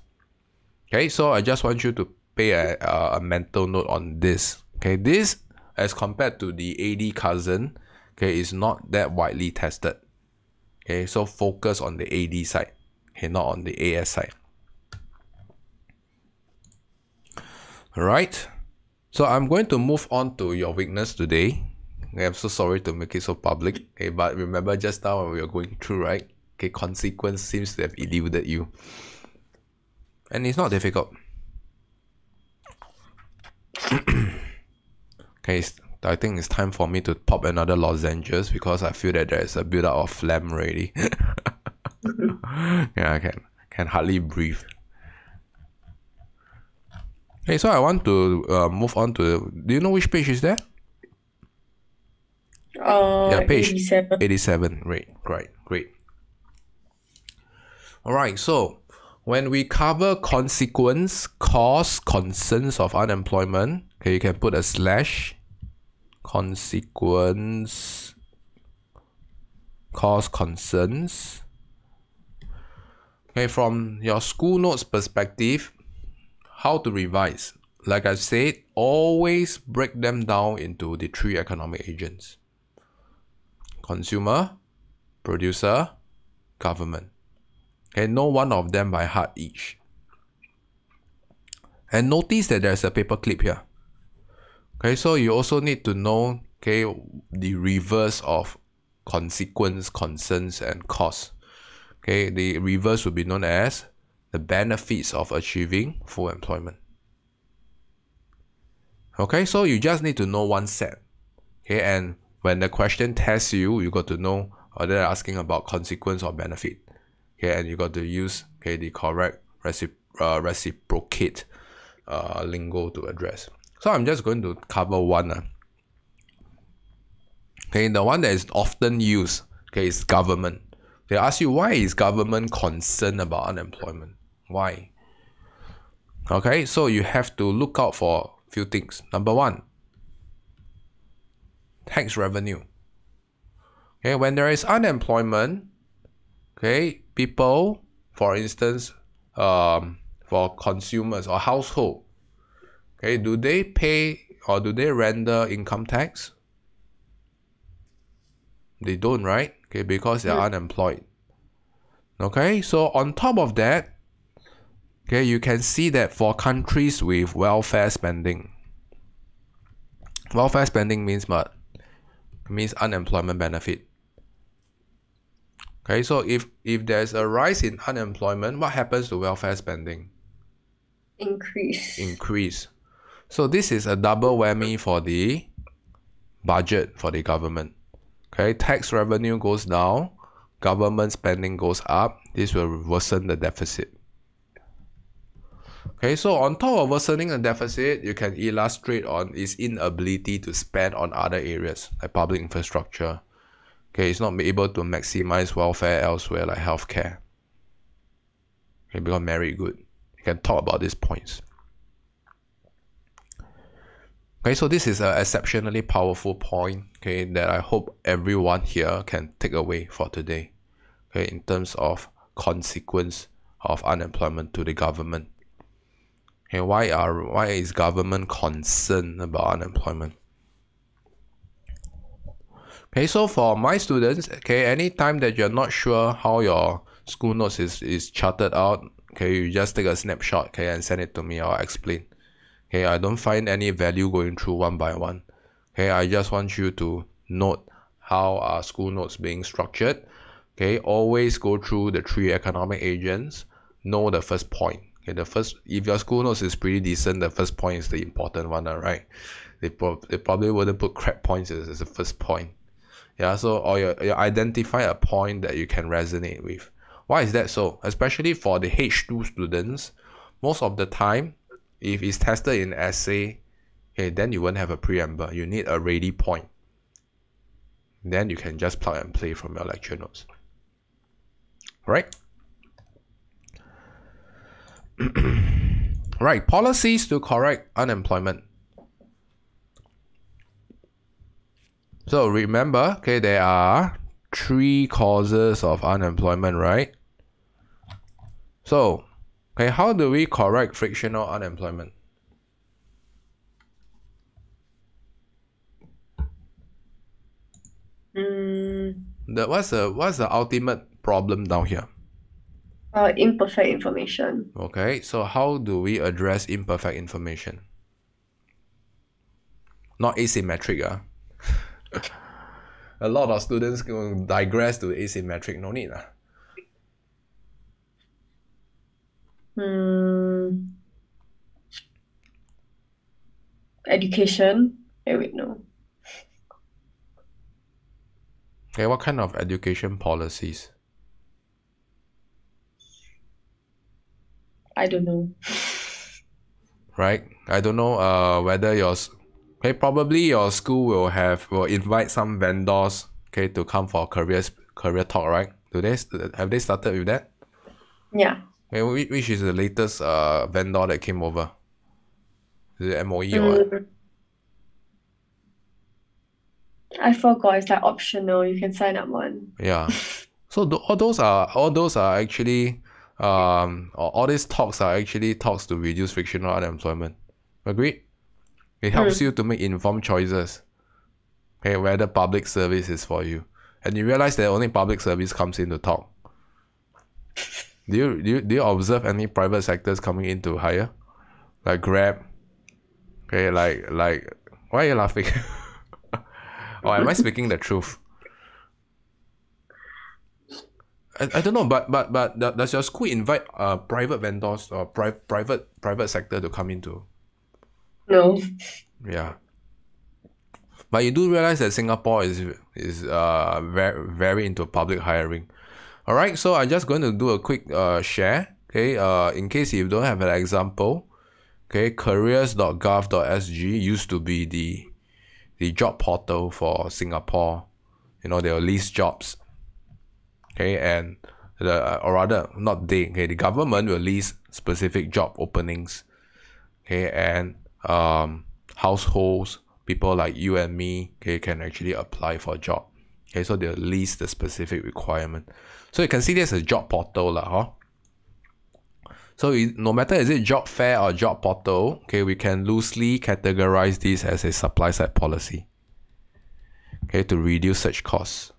So I just want you to pay a mental note on this. This, as compared to the AD cousin, is not that widely tested. So focus on the AD side, not on the AS side. Alright, so I'm going to move on to your weakness today. I'm so sorry to make it so public, but remember just now when we were going through, right? Consequence seems to have eluded you. And it's not difficult. I think it's time for me to pop another lozenges because I feel that there is a build-up of phlegm already. Yeah, I can hardly breathe. So I want to move on to, do you know which page is that? Yeah, page 87. 87. Great. Alright, so when we cover consequence, cause, concerns of unemployment, you can put a slash, consequence, cause, concerns. From your school notes perspective, how to revise? Like I said, always break them down into the three economic agents: consumer, producer, government. Know one of them by heart each. And notice that there's a paper clip here. So you also need to know the reverse of consequence, concerns, and cause. The reverse would be known as the benefits of achieving full employment. So you just need to know one set. And when the question tests you, you got to know whether they're asking about consequence or benefit. And you got to use the correct reciprocate lingo to address. So I'm just going to cover one. The one that is often used is government. They ask you, why is government concerned about unemployment? Why? So you have to look out for a few things. Number one, tax revenue. When there is unemployment, people, for instance, for consumers or household, do they pay or do they render income tax? They don't, right? Because they are unemployed. So on top of that, you can see that for countries with welfare spending means what? It means unemployment benefit. So if there's a rise in unemployment, what happens to welfare spending? Increase. So this is a double whammy for the budget for the government. Tax revenue goes down, government spending goes up. This will worsen the deficit. So on top of worsening the deficit, you can illustrate on its inability to spend on other areas like public infrastructure. It's not able to maximize welfare elsewhere like healthcare. Because merit good. You can talk about these points. So this is an exceptionally powerful point, that I hope everyone here can take away for today, in terms of consequence of unemployment to the government. Why is government concerned about unemployment? So for my students, anytime that you're not sure how your school notes is charted out, you just take a snapshot, and send it to me. I'll explain. I don't find any value going through one by one. I just want you to note how are school notes being structured, okay, always go through the 3 economic agents. Know the first point. Okay, if your school notes is pretty decent, the first point is the important one, right? They probably wouldn't put crap points as the first point. Yeah, so or you identify a point that you can resonate with. Why is that so? Especially for the H2 students, most of the time, if it's tested in essay, okay, then you won't have a preamble. You need a ready point. Then you can just plug and play from your lecture notes. Right? Right, policies to correct unemployment. So remember, okay, there are 3 causes of unemployment, right? So, okay, how do we correct frictional unemployment? What's the ultimate problem down here? Imperfect information. Okay, so how do we address imperfect information? Not asymmetric. A lot of students digress to asymmetric. No need. Education. Wait, no. Okay, what kind of education policies? I don't know. Right? I don't know whether okay, probably your school will invite some vendors, okay, to come for career talk, right? Have they started with that? Yeah. Okay, which is the latest vendor that came over? Is it MOE or what? I forgot. It's like optional. You can sign up one. Yeah. So all those are actually all these talks are actually talks to reduce frictional unemployment. Agreed? It helps you to make informed choices. Okay, whether public service is for you. And you realize that only public service comes in to talk. Do you observe any private sectors coming in to hire? Like Grab? Okay, like why are you laughing? Or am I speaking the truth? I don't know, but does your school invite private vendors or private sector to come into? No. Yeah. But you do realize that Singapore is very very into public hiring. Alright, so I'm just going to do a quick share. Okay, in case you don't have an example, okay, careers.gov.sg used to be the job portal for Singapore. You know, they will list jobs. Okay, and the government will list specific job openings. Okay, and households, people like you and me, okay, can actually apply for a job. Okay, so they'll list the specific requirement. So you can see there's a job portal huh? So no matter is it job fair or job portal, okay, we can loosely categorize this as a supply side policy. Okay, to reduce such costs.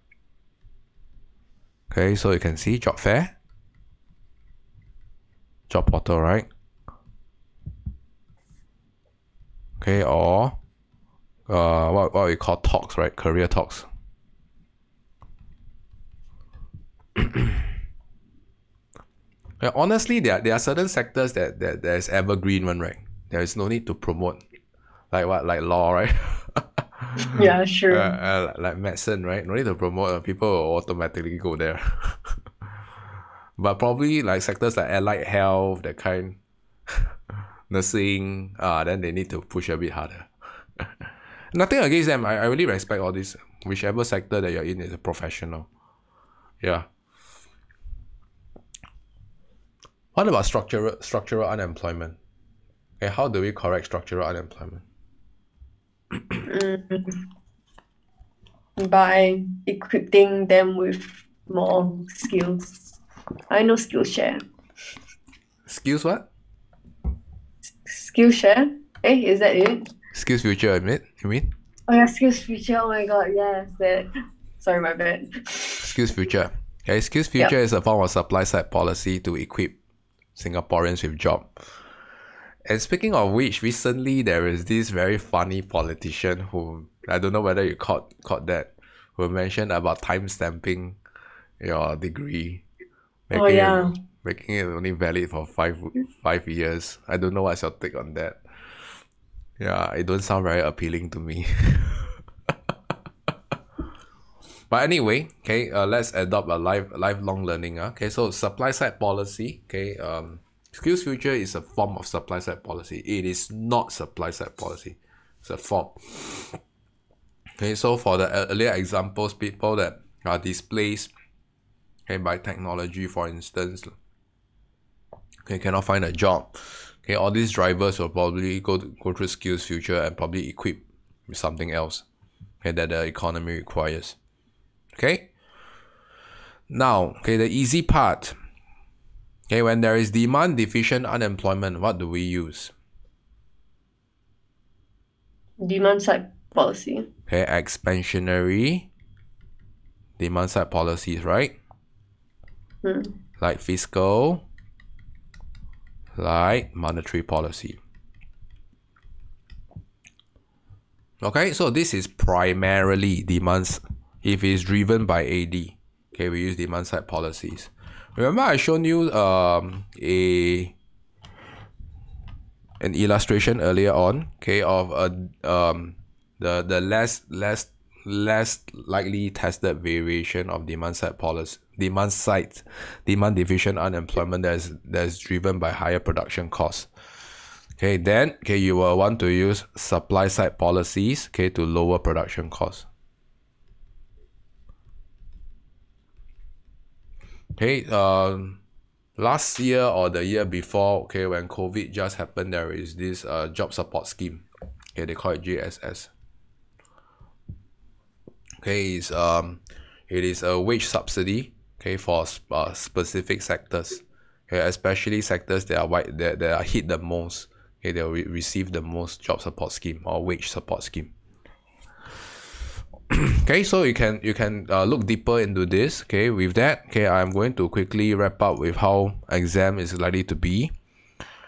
Okay, so you can see job fair, job portal, right? Okay, or what we call talks, right? Career talks. Yeah, honestly, there are certain sectors that there's evergreen one, right? There is no need to promote, like what, like law, right? Yeah, sure. Like medicine, right? No need to promote. People will automatically go there. But probably like sectors like allied health, that kind, nursing, then they need to push a bit harder. Nothing against them. I really respect all this. Whichever sector that you're in is a professional. Yeah. What about structural unemployment? Okay, how do we correct structural unemployment? By equipping them with more skills. I know Skillshare. Skills what? Skillshare? Is that it? Skills Future, you mean? Oh yeah, Skills Future. Oh my god, yes, that. Sorry, my bad. Skills Future. Okay, Skills Future is a form of supply side policy to equip Singaporeans with job. And speaking of which, recently there is this very funny politician who, I don't know whether you caught that, Oh mentioned about time stamping your degree, yeah. making it only valid for 5 years. I don't know what's your take on that. Yeah, it don't sound very appealing to me. But anyway, okay, let's adopt a lifelong learning. Okay, so supply side policy. Okay, skills future is a form of supply side policy. It is not supply side policy. It's a form. Okay, so for the earlier examples, people that are displaced, okay, by technology, for instance, okay, cannot find a job. Okay, all these drivers will probably go through skills future and probably equip with something else, okay, that the economy requires. Okay. Now, okay, the easy part. Okay, when there is demand deficient unemployment, what do we use? Demand side policy. Okay, expansionary demand side policies, right? Like fiscal, like monetary policy. Okay, so this is primarily demands. If it's driven by AD, okay, we use demand side policies. Remember I shown you an illustration earlier on, okay, of the less likely tested variation of demand side policy, demand deficient unemployment that's driven by higher production costs. Okay, then okay, you will want to use supply side policies, okay, to lower production costs. Okay, last year or the year before, okay, when COVID just happened, there is this job support scheme. Okay, they call it JSS. Okay, it is a wage subsidy, okay, for specific sectors. Okay, especially sectors that are hit the most. Okay, they will receive the most job support scheme or wage support scheme. Okay, so you can look deeper into this. Okay, with that, okay, I'm going to quickly wrap up with how exam is likely to be.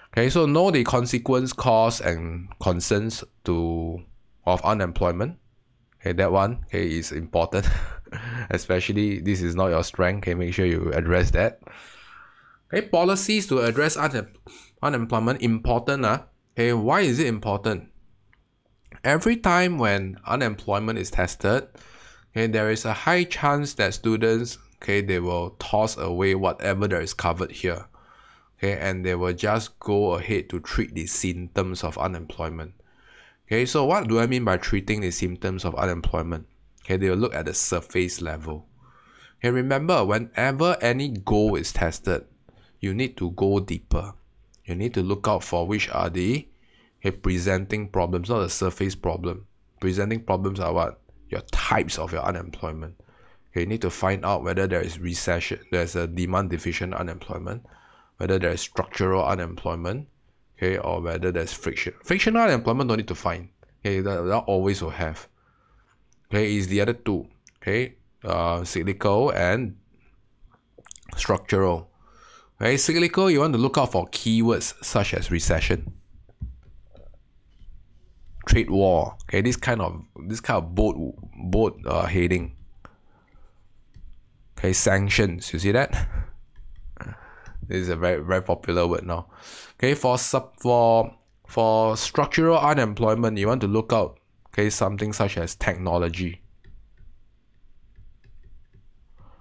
Okay, so know the consequence, cause, and concerns of unemployment. Okay, that one, okay, is important. Especially this is not your strength. Okay, make sure you address that. Okay, policies to address unemployment important. Okay, why is it important? Every time when unemployment is tested, okay, there is a high chance that students, okay, they will toss away whatever that is covered here, okay, and they will just go ahead to treat the symptoms of unemployment. Okay, so what do I mean by treating the symptoms of unemployment? Okay, they will look at the surface level. Okay, remember, whenever any goal is tested, you need to go deeper. You need to look out for which are the presenting problems, not a surface problem. Presenting problems are what? Your types of your unemployment. Okay, you need to find out whether there is recession, there's a demand deficient unemployment, whether there is structural unemployment, okay, or whether there's friction. Frictional unemployment don't need to find. Okay, that always will have. Okay, is the other two. Okay, cyclical and structural. Okay, cyclical, you want to look out for keywords such as recession, trade war. Okay, this kind of boat heading. Okay, sanctions. You see that? This is a very very popular word now. Okay, for structural unemployment, you want to look out, okay, something such as technology.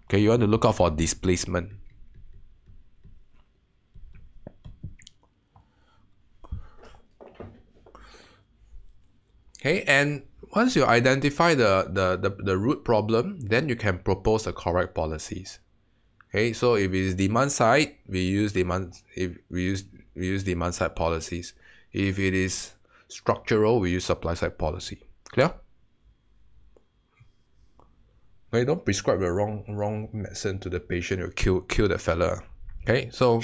Okay, you want to look out for displacement. Okay, and once you identify the root problem, then you can propose the correct policies. Okay, so if it is demand side, we use demand side policies. If it is structural, we use supply side policy. Clear? Okay, don't prescribe the wrong medicine to the patient. You kill the fella. Okay, so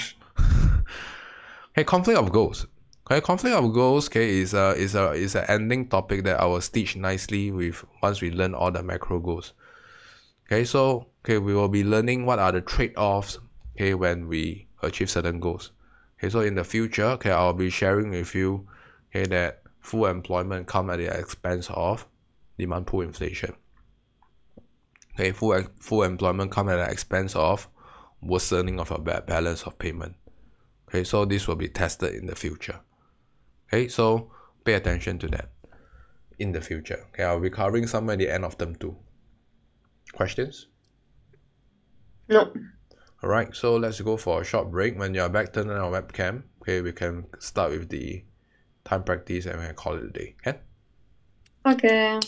okay, conflict of goals. Okay, conflict of goals, okay, is an ending topic that I will stitch nicely with once we learn all the macro goals. Okay, so okay, we will be learning what are the trade-offs, okay, when we achieve certain goals. Okay, so in the future, okay, I'll be sharing with you, okay, that full employment come at the expense of demand pool inflation. Okay, full employment come at the expense of worsening of your balance of payment. Okay, so this will be tested in the future. Okay, so pay attention to that in the future. Okay, I'll be covering somewhere at the end of term 2. Questions? No. Alright, so let's go for a short break. When you're back, turn on our webcam. Okay, we can start with the time practice and we can call it a day. Okay? Okay.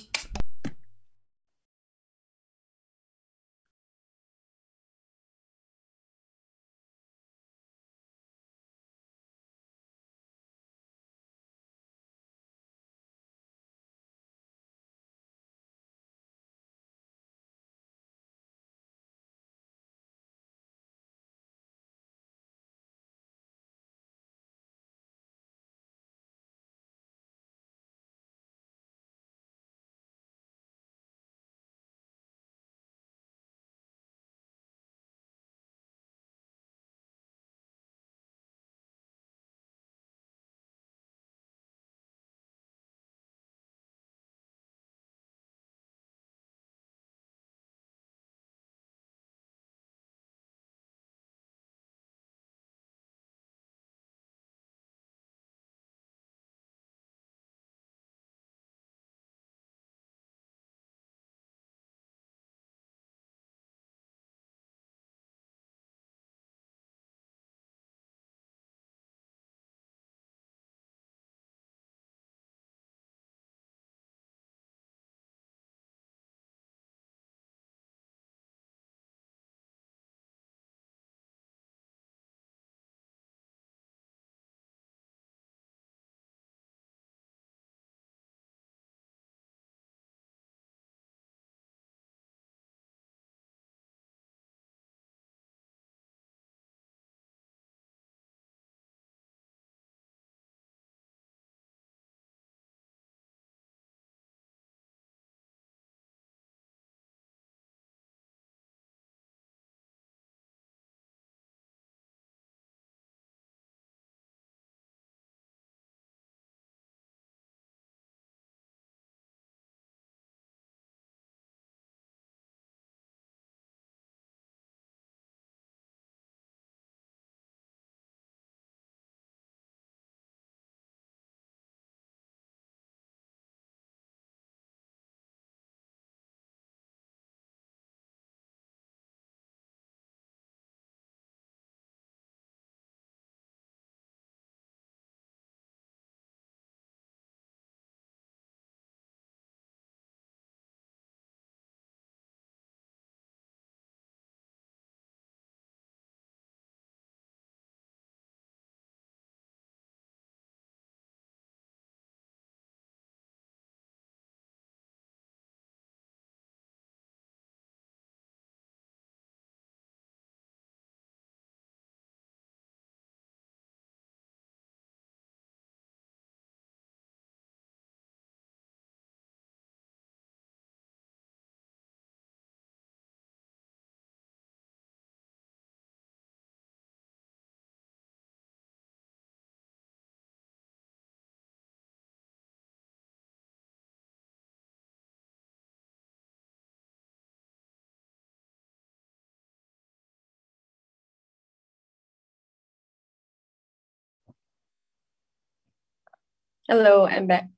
Hello, I'm back.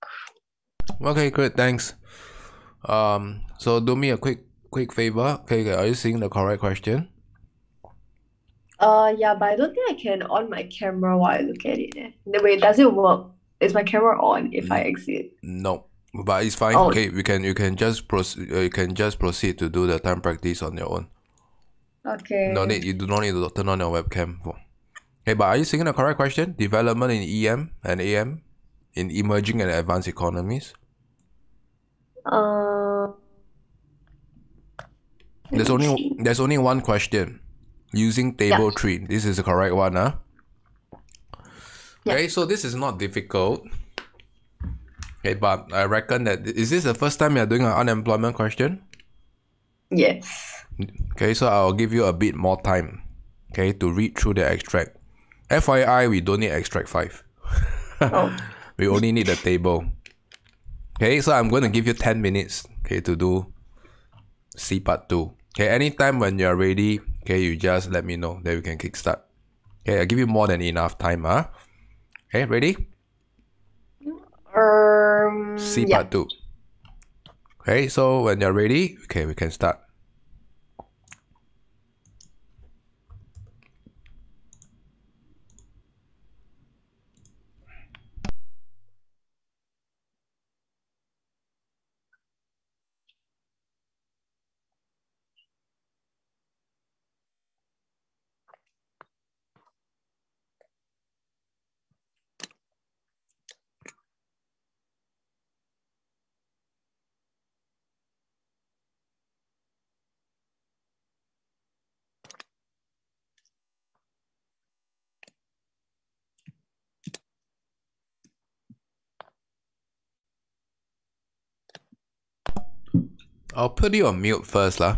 Okay, great, thanks. So do me a quick favor. Okay, are you seeing the correct question? Yeah, but I don't think I can on my camera while I look at it. Wait, does it work? Is my camera on if I exit? No, but it's fine. Oh, Okay, you can just proceed to do the time practice on your own. okay. You do not need to turn on your webcam. Okay, but are you seeing the correct question? Development in EM and AM in emerging and advanced economies. Uh, let There's me only see. there's only one question. Using table 3. This is the correct one, huh? Yeah. Okay, so this is not difficult. Okay, but I reckon that is this the first time you're doing an unemployment question? Yes. Okay, so I'll give you a bit more time, okay, to read through the extract. FYI, we don't need extract 5. Oh, We only need the table. Okay, so I'm going to give you 10 minutes, okay, to do See part 2. Okay, anytime when you're ready, okay, you just let me know, then we can kickstart. Okay, I'll give you more than enough time, huh? Okay, ready? See Yeah. part 2. Okay, so when you're ready, okay, we can start. I'll put you on mute first, lah.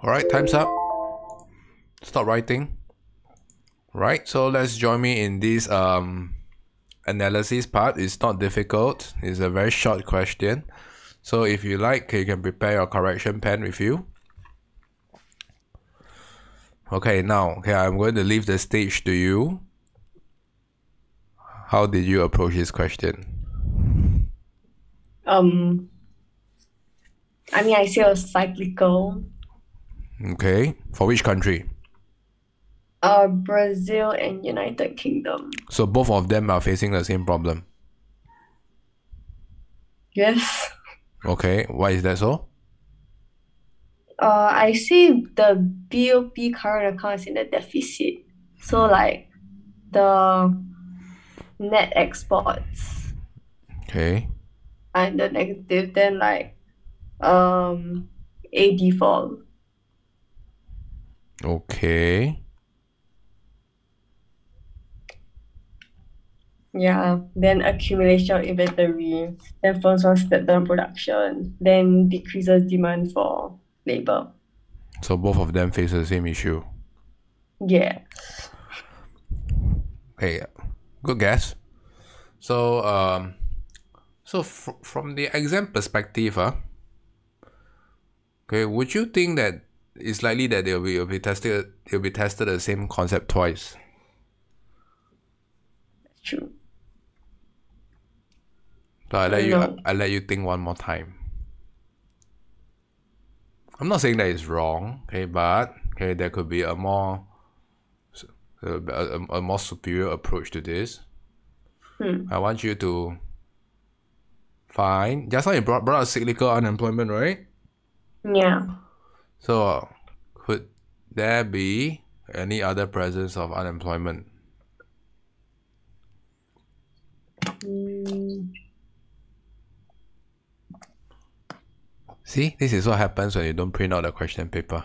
Alright, time's up. Stop writing. Right, so let's join me in this analysis part. It's not difficult. It's a very short question. So if you like, you can prepare your correction pen with you. Okay, now, I'm going to leave the stage to you. How did you approach this question? I mean, I see a cyclical. Okay, for which country? Brazil and United Kingdom. So both of them are facing the same problem? Yes. Okay, why is that so? I see the BOP current account is in the deficit. So like the net exports Okay. are in the negative, then like a default. Okay. Yeah, then accumulation of inventory, then firms will step down production, then decreases demand for labor. So both of them face the same issue. Yeah. Okay, good guess. So from the exam perspective, okay, would you think that it's likely that they'll be tested the same concept twice? True. So I let you think one more time. I'm not saying that it's wrong, okay, but okay, there could be a more superior approach to this. I want you to find, just now you brought up cyclical unemployment, right? Yeah. So could there be any other presence of unemployment? See, this is what happens when you don't print out the question paper.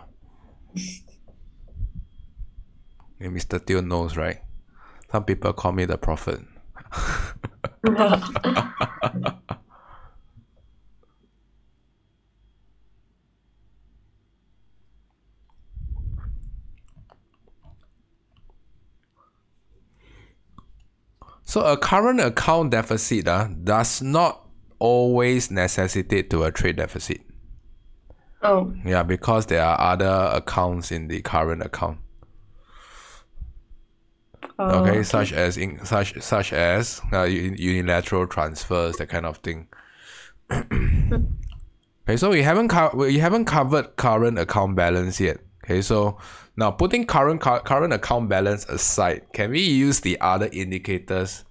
And Mr. Teo knows, right? Some people call me the prophet. So a current account deficit does not always necessitate to a trade deficit. Oh. Yeah, because there are other accounts in the current account. Okay, such as unilateral transfers, that kind of thing. Okay, so we haven't covered current account balance yet. Okay, so now putting current account balance aside, can we use the other indicators,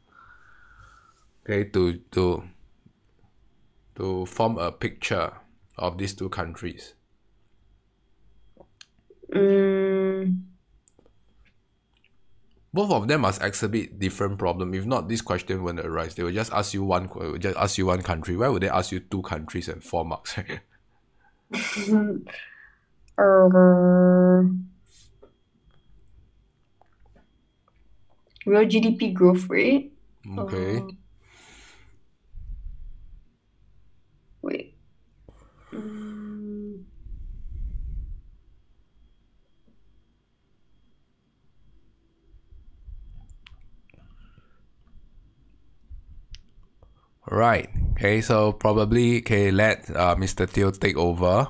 okay, to form a picture of these two countries? Both of them must exhibit different problem. If not, this question won't arise. They will just ask you one country. Why would they ask you 2 countries and 4 marks? Real GDP growth rate. Okay. Wait. Right. Okay, so probably let Mr. Teo take over.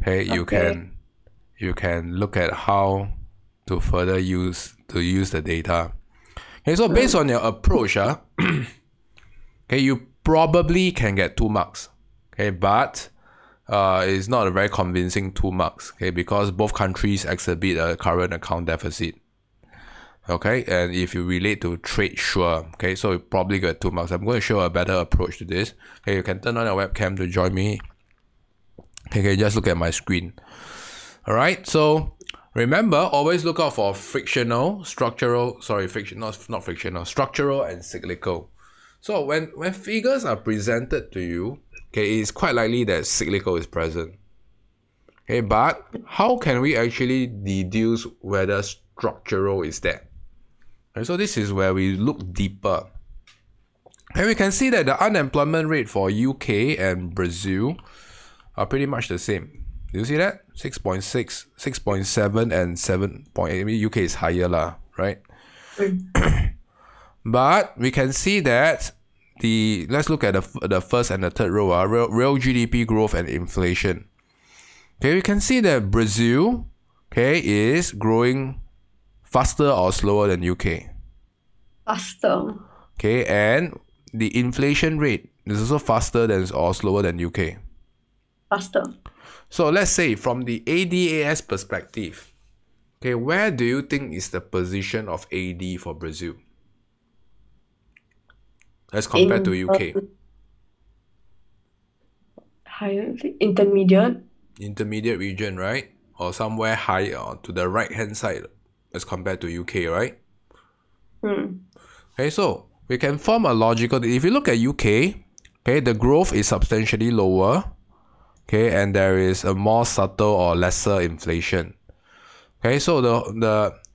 Okay, you can look at how to further use the data. Okay, so based on your approach, okay, you probably can get 2 marks. Okay, but it's not a very convincing 2 marks. Okay, because both countries exhibit a current account deficit. Okay, and if you relate to trade, sure. Okay, so you probably get 2 marks. I'm going to show a better approach to this. Okay, you can turn on your webcam to join me. Okay, just look at my screen. Alright, so remember, always look out for structural and cyclical. So when figures are presented to you, okay, it's quite likely that cyclical is present. Okay, but how can we actually deduce whether structural is there? Okay, so this is where we look deeper. And we can see that the unemployment rate for UK and Brazil are pretty much the same. Do you see that? 6.6, 6.7 and 7.8. I mean, UK is higher lah, right? But we can see that let's look at the first and the third row, real GDP growth and inflation. Okay, we can see that Brazil, okay, is growing faster or slower than UK. Faster. Okay, and the inflation rate is also faster than or slower than UK. Faster. So let's say from the ADAS perspective, okay, where do you think is the position of AD for Brazil as compared to UK? Higher, intermediate. Intermediate region, right? Or somewhere higher to the right hand side as compared to UK, right? Okay, so we can form a logical. If you look at UK, okay, the growth is substantially lower. Okay, and there is a more subtle or lesser inflation. Okay, so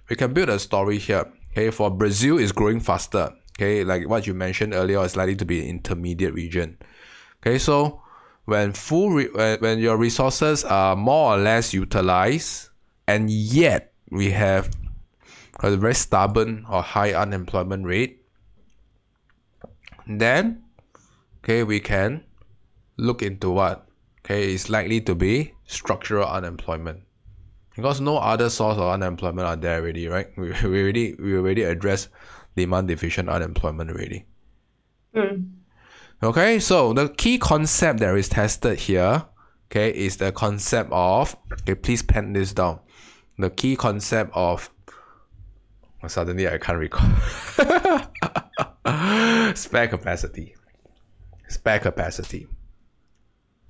we can build a story here. Okay, for Brazil is growing faster. Okay, like what you mentioned earlier, it's likely to be an intermediate region. Okay, so when when your resources are more or less utilized, and yet we have a very stubborn or high unemployment rate, then okay, we can look into what? Okay, it's likely to be structural unemployment, because no other source of unemployment are there already, right? We already addressed demand deficient unemployment already. Okay, so the key concept that is tested here, okay, is the concept of, okay, please pen this down. The key concept of, suddenly I can't recall. Spare capacity.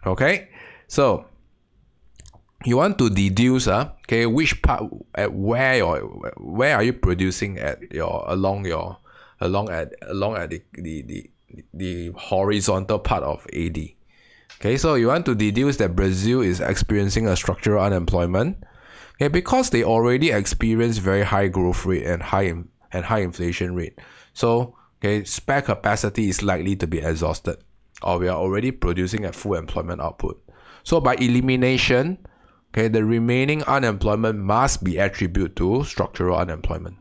Okay, so you want to deduce, okay, which part at where are you producing at along the horizontal part of AD. Okay, so you want to deduce that Brazil is experiencing a structural unemployment, okay, because they already experience very high growth rate and high inflation rate. So okay, spare capacity is likely to be exhausted, or we are already producing at full employment output. So by elimination, okay, the remaining unemployment must be attributed to structural unemployment.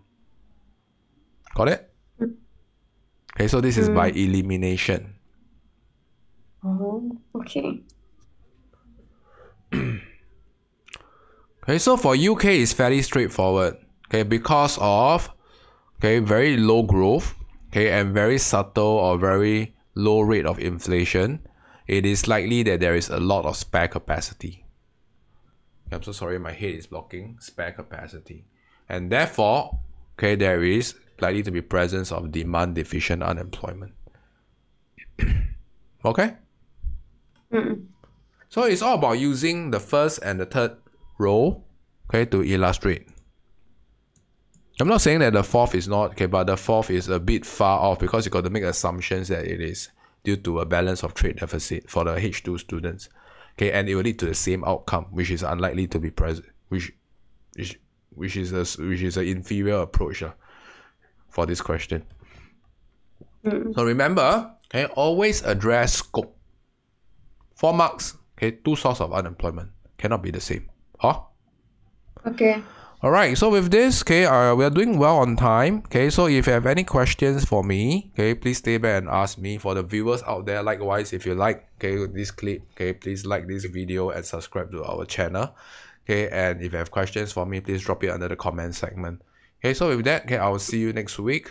Got it? Okay, so this is by elimination. Oh, okay. Okay, so for UK it's fairly straightforward. Okay, because of very low growth, okay, and very subtle or very low rate of inflation, it is likely that there is a lot of spare capacity. I'm so sorry, my head is blocking. Spare capacity, and therefore, okay, there is likely to be presence of demand deficient unemployment. Okay. So it's all about using the first and the third row, okay, to illustrate. I'm not saying that the fourth is not, okay, but the fourth is a bit far off, because you got to make assumptions that it is due to a balance of trade deficit for the H2 students. Okay, and it will lead to the same outcome, which is unlikely to be present, which is an inferior approach for this question. So remember, okay, always address scope. 4 marks, okay, 2 sources of unemployment cannot be the same. Huh? Okay. Alright, so with this, okay, we are doing well on time. Okay, so if you have any questions for me, okay, please stay back and ask me. For the viewers out there, likewise, if you like, okay, this clip, okay, please like this video and subscribe to our channel. Okay, and if you have questions for me, please drop it under the comment segment. Okay, so with that, okay, I will see you next week.